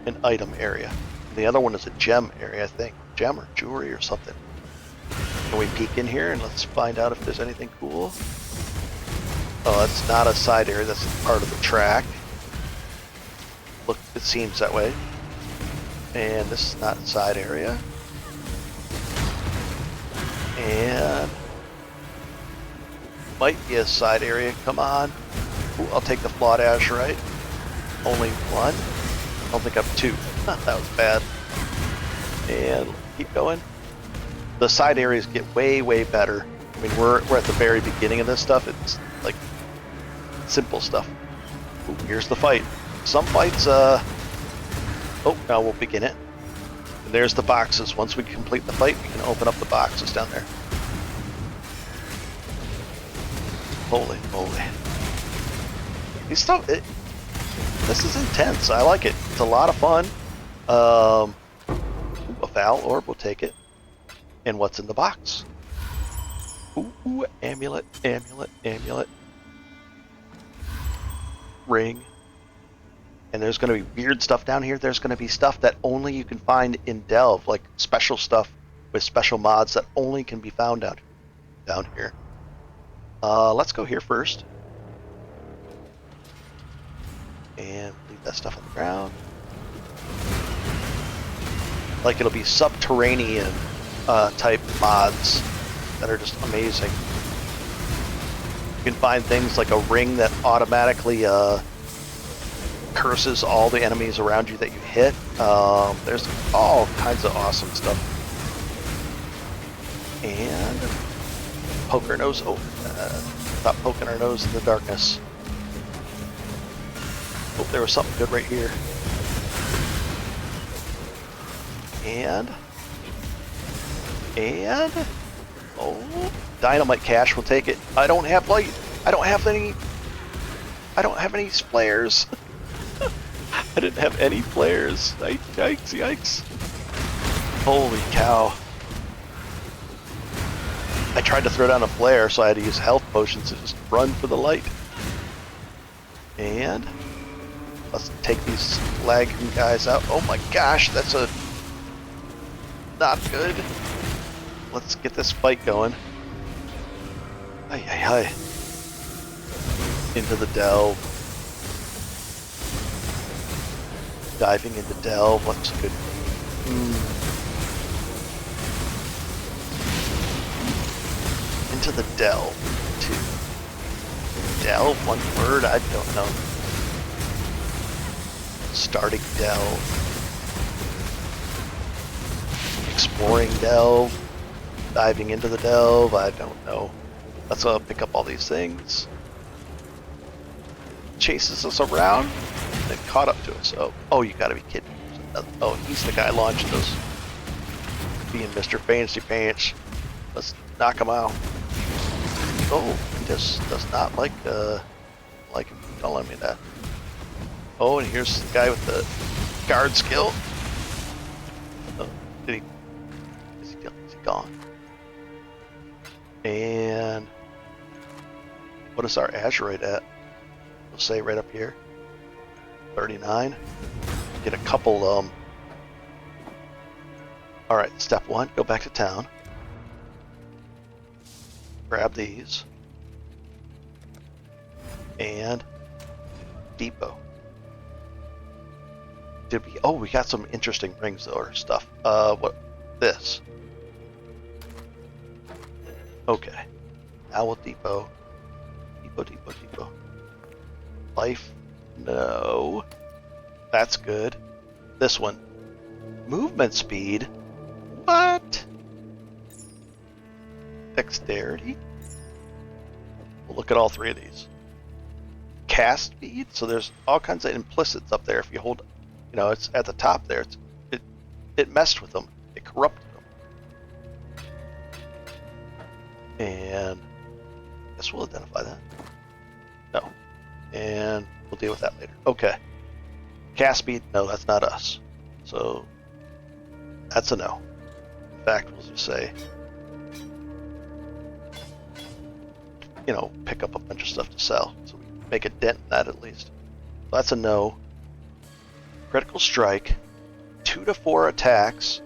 an item area. The other one is a gem area, I think. Gem or jewelry or something. Can we peek in here and let's find out if there's anything cool? Oh, that's not a side area, that's part of the track. Look, it seems that way. And this is not a side area. And might be a side area. Come on. Ooh, I'll take the flawed Azurite. Only 1. I don't think I'm 2. That was bad. And keep going. The side areas get way, way better. I mean, we're at the very beginning of this stuff. It's like simple stuff. Ooh, here's the fight. Some fights, oh, now we'll begin it. And there's the boxes. Once we complete the fight, we can open up the boxes down there. Holy moly. This stuff, this is intense. I like it. It's a lot of fun. A Val Orb, we'll take it. And what's in the box? Ooh, amulet, amulet, amulet. Ring. And there's going to be weird stuff down here. There's going to be stuff that only you can find in Delve, like special stuff with special mods that only can be found down here. Let's go here first. And leave that stuff on the ground. Like it'll be subterranean type mods that are just amazing. You can find things like a ring that automatically curses all the enemies around you that you hit. There's all kinds of awesome stuff. And poke her nose. Oh, stop poking her nose in the darkness. Oh, there was something good right here. And oh, dynamite cache will take it. I don't have light. I don't have any flares. I didn't have any flares. Yikes, yikes. Holy cow. I tried to throw down a flare, so I had to use health potions to just run for the light. And let's take these lagging guys out. Oh my gosh, that's a not good. Let's get this fight going. Ay, ay, ay. Into the delve. Diving into delve. What's good? Into the delve. Delve, one word? I don't know. Starting delve. Exploring delve. Diving into the delve. I don't know. Let's pick up all these things. Chases us around. Then caught up to us. Oh, you gotta be kidding me. Oh, he's the guy launching those. Being Mr. Fancy Pants. Let's knock him out. Oh, he just does not like him telling me that. Oh, and here's the guy with the guard skill. Oh, is he gone? And what is our Azurite at? We'll say right up here. 39. Get a couple, Alright, step 1, go back to town. Grab these. And depot. We got some interesting rings though, or stuff. What? This. Okay. Now we'll depot. Depot. Life? No. That's good. This one. Movement speed? What? Dexterity? We'll look at all three of these. Cast speed? So there's all kinds of implicits up there. If you hold, it's at the top there. It messed with them. It corrupted them. And I guess we'll identify that. No. And we'll deal with that later. Okay. Cast speed? No, that's not us. So that's a no. In fact, we'll just say, pick up a bunch of stuff to sell. So we make a dent in that at least. So that's a no. Critical strike. 2 to 4 attacks.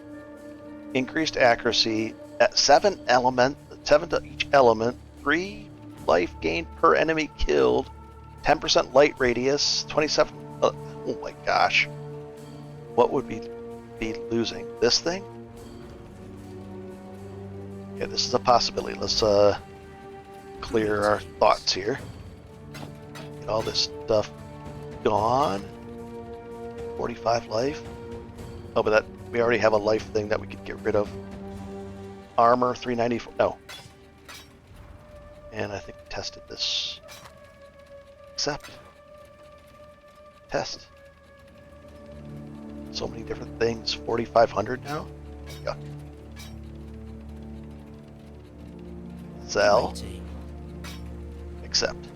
Increased accuracy at 7 to each element. 3 life gained per enemy killed. 10% light radius. 27. Oh my gosh. What would we be losing? This thing? Okay, this is a possibility. Let's clear our thoughts here. Get all this stuff gone. 45 life. Oh, but we already have a life thing that we could get rid of. Armor 394. No. And I think we tested this. Accept. Test. So many different things. 4,500 now. Yuck. Sell. Accept.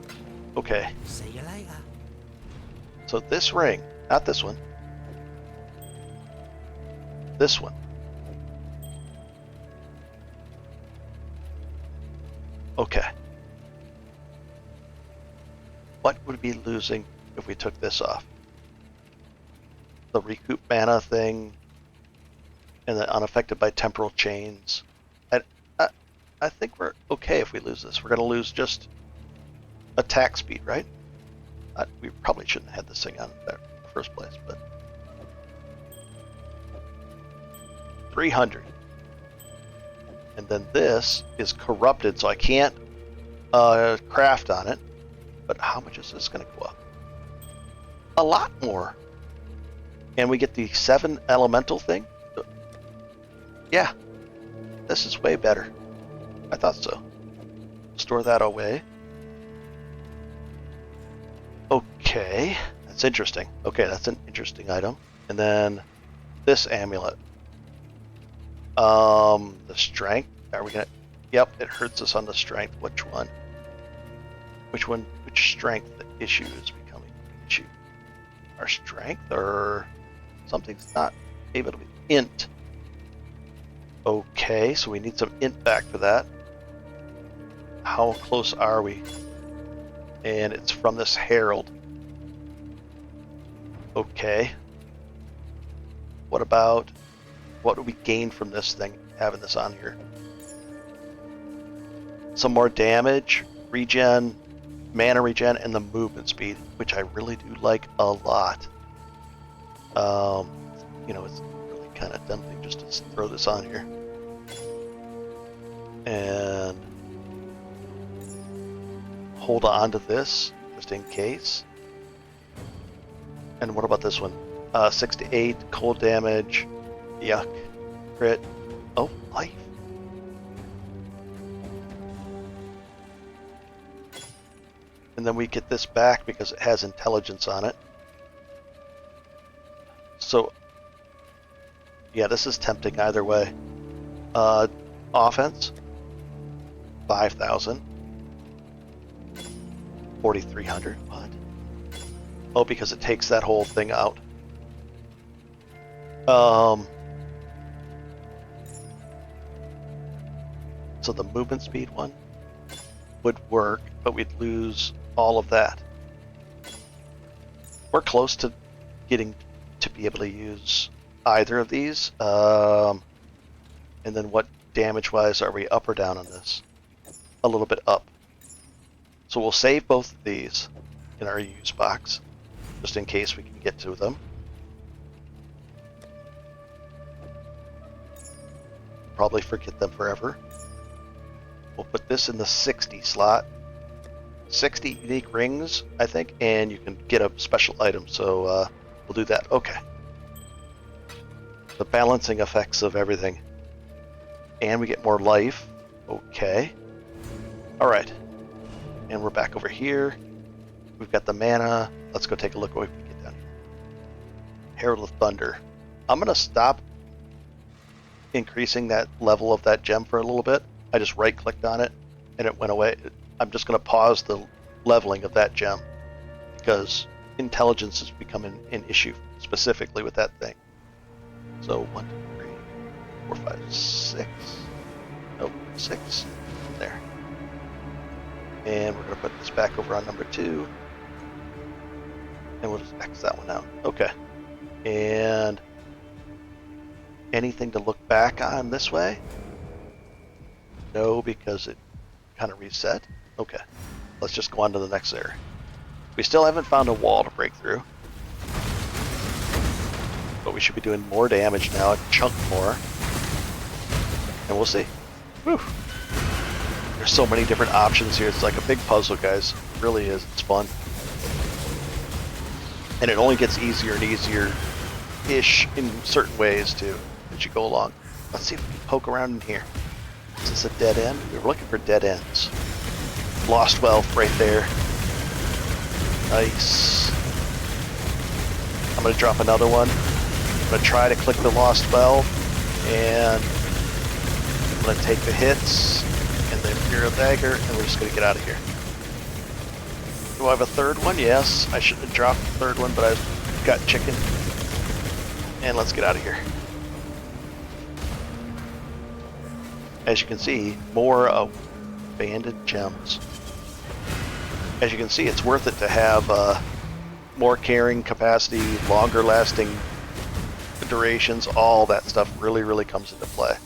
Okay. See you later. So this ring, not this one. This one. Okay. What would we be losing if we took this off? The recoup mana thing, and the unaffected by temporal chains. I think we're okay if we lose this. We're going to lose just attack speed, right? We probably shouldn't have had this thing on in the first place, but 300. And then this is corrupted, so I can't craft on it. But how much is this going to go up? a lot more. And we get the 7 elemental thing. Yeah, this is way better. I thought so. Store that away. Okay, that's interesting. Okay, that's an interesting item. And then this amulet. The strength. Are we gonna? Yep, it hurts us on the strength. Which one? Which one? Which strength issue is becoming an issue? Our strength or something's not able to be int. Okay, so we need some int back for that. How close are we? And it's from this herald. Okay. What about, what do we gain from this thing, having this on here? Some more damage, regen, mana regen, and the movement speed, which I really do like a lot. You know, it's really kind of tempting just to throw this on here. And hold on to this, just in case. And what about this one? 6 to 8, cold damage, yuck, crit, oh, life. And then we get this back because it has intelligence on it. So, yeah, this is tempting either way. Offense, 5,000. 4,300, what? Oh, because it takes that whole thing out. So the movement speed one would work, but we'd lose all of that. We're close to getting to be able to use either of these. And then what damage-wise are we up or down on this? A little bit up. So we'll save both of these in our use box, just in case we can get to them. Probably forget them forever. We'll put this in the 60 slot. 60 unique rings, I think, and you can get a special item, so we'll do that. Okay. The balancing effects of everything. And we get more life. Okay. Alright. And we're back over here. We've got the mana. Let's go take a look what we can get down here. Herald of Thunder. I'm going to stop increasing that level of that gem for a little bit. I just right-clicked on it, and it went away. I'm just going to pause the leveling of that gem, because intelligence has become an issue, specifically with that thing. So, 1, 2, 3, 4, 5, 6. Nope, 6. There. And we're going to put this back over on number 2. And we'll just X that one out. Okay. And anything to look back on this way? No, because it kind of reset. Okay. Let's just go on to the next area. We still haven't found a wall to break through. But we should be doing more damage now, a chunk more. And we'll see. Whew. There's so many different options here. It's like a big puzzle, guys. It really is. It's fun. And it only gets easier and easier-ish in certain ways, too, as you go along. Let's see if we can poke around in here. Is this a dead end? We were looking for dead ends. Lost wealth right there. Nice. I'm going to drop another one. I'm going to try to click the lost wealth. And I'm going to take the hits and the Imperial Dagger, and we're just going to get out of here. Do I have a third one? Yes. I shouldn't have dropped the third one, but I've got chicken. And let's get out of here. As you can see, more abandoned gems. As you can see, it's worth it to have more carrying capacity, longer lasting durations, all that stuff really, really comes into play.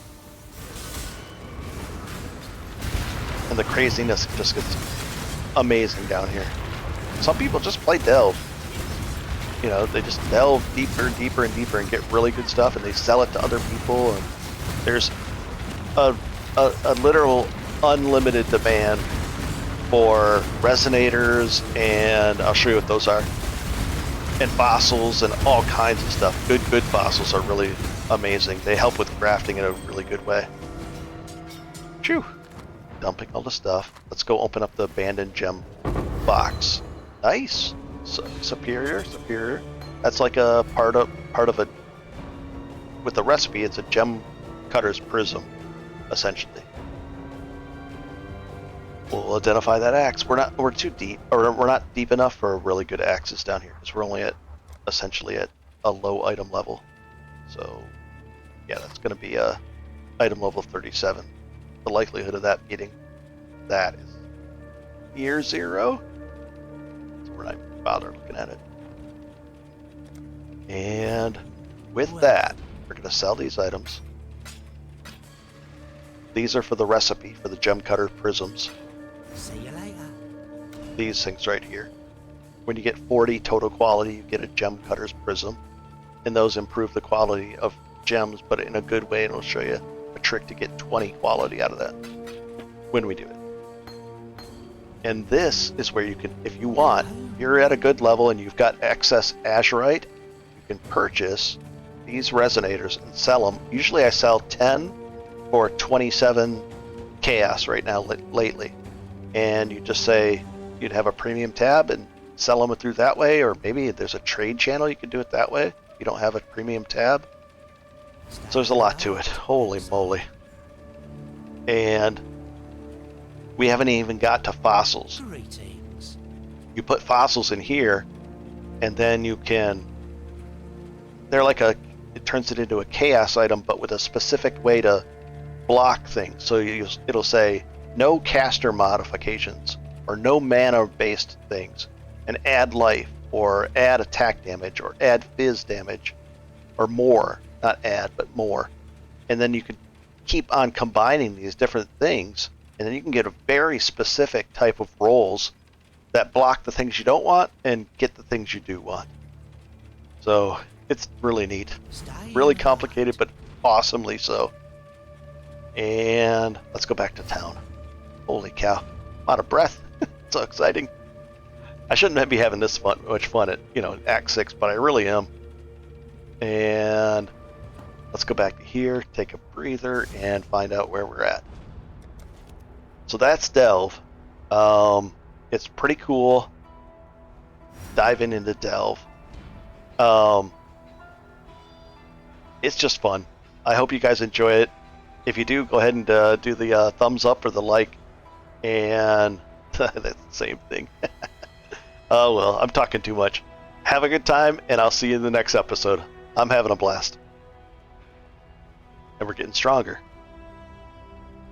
And the craziness just gets amazing down here. Some people just play delve. You know, they just delve deeper and deeper and deeper and get really good stuff, and they sell it to other people, and there's a literal unlimited demand for resonators, and I'll show you what those are. and fossils and all kinds of stuff. Good fossils are really amazing. They help with crafting in a really good way. Phew. Dumping all the stuff. Let's go open up the abandoned gem box. Nice. Superior. That's like a part of a. With the recipe, it's a gem cutter's prism, essentially. We'll identify that axe. We're too deep, or we're not deep enough for really good axes down here because we're only essentially at a low item level. So, yeah, that's going to be a item level 37. The likelihood of that beating that is near 0. So we're not even bothered looking at it. And with that, we're going to sell these items. These are for the recipe for the gem cutter prisms. See you later. These things right here. When you get 40 total quality, you get a gem cutter's prism. And those improve the quality of gems, but in a good way, and it'll show you a trick to get 20 quality out of that when we do it. And this is where you can, if you want, if you're at a good level and you've got excess azurite, you can purchase these resonators and sell them. Usually I sell 10 for 27 chaos right now lately. And you just say you'd have a premium tab and sell them through that way, or maybe there's a trade channel you can do it that way if you don't have a premium tab. So there's a lot to it. Holy moly. And we haven't even got to fossils. Greetings. You put fossils in here, and then you can, they're like it turns it into a chaos item, but with a specific way to block things. So it'll say no caster modifications, or no mana based things, and add life, or add attack damage, or add fizz damage, or more. Not add, but more. And then you can keep on combining these different things, and then you can get a very specific type of rolls that block the things you don't want and get the things you do want. So it's really neat. Really complicated, but awesomely so. And let's go back to town. Holy cow. I'm out of breath. So exciting. I shouldn't be having this much fun at, Act 6, but I really am. And let's go back to here, take a breather, and find out where we're at. So that's Delve. It's pretty cool. Diving into Delve. It's just fun. I hope you guys enjoy it. If you do, go ahead and do the thumbs up or the like. And that's the same thing. Oh well, I'm talking too much. Have a good time, and I'll see you in the next episode. I'm having a blast. And we're getting stronger.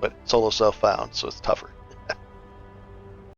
But solo self-found, so it's tougher.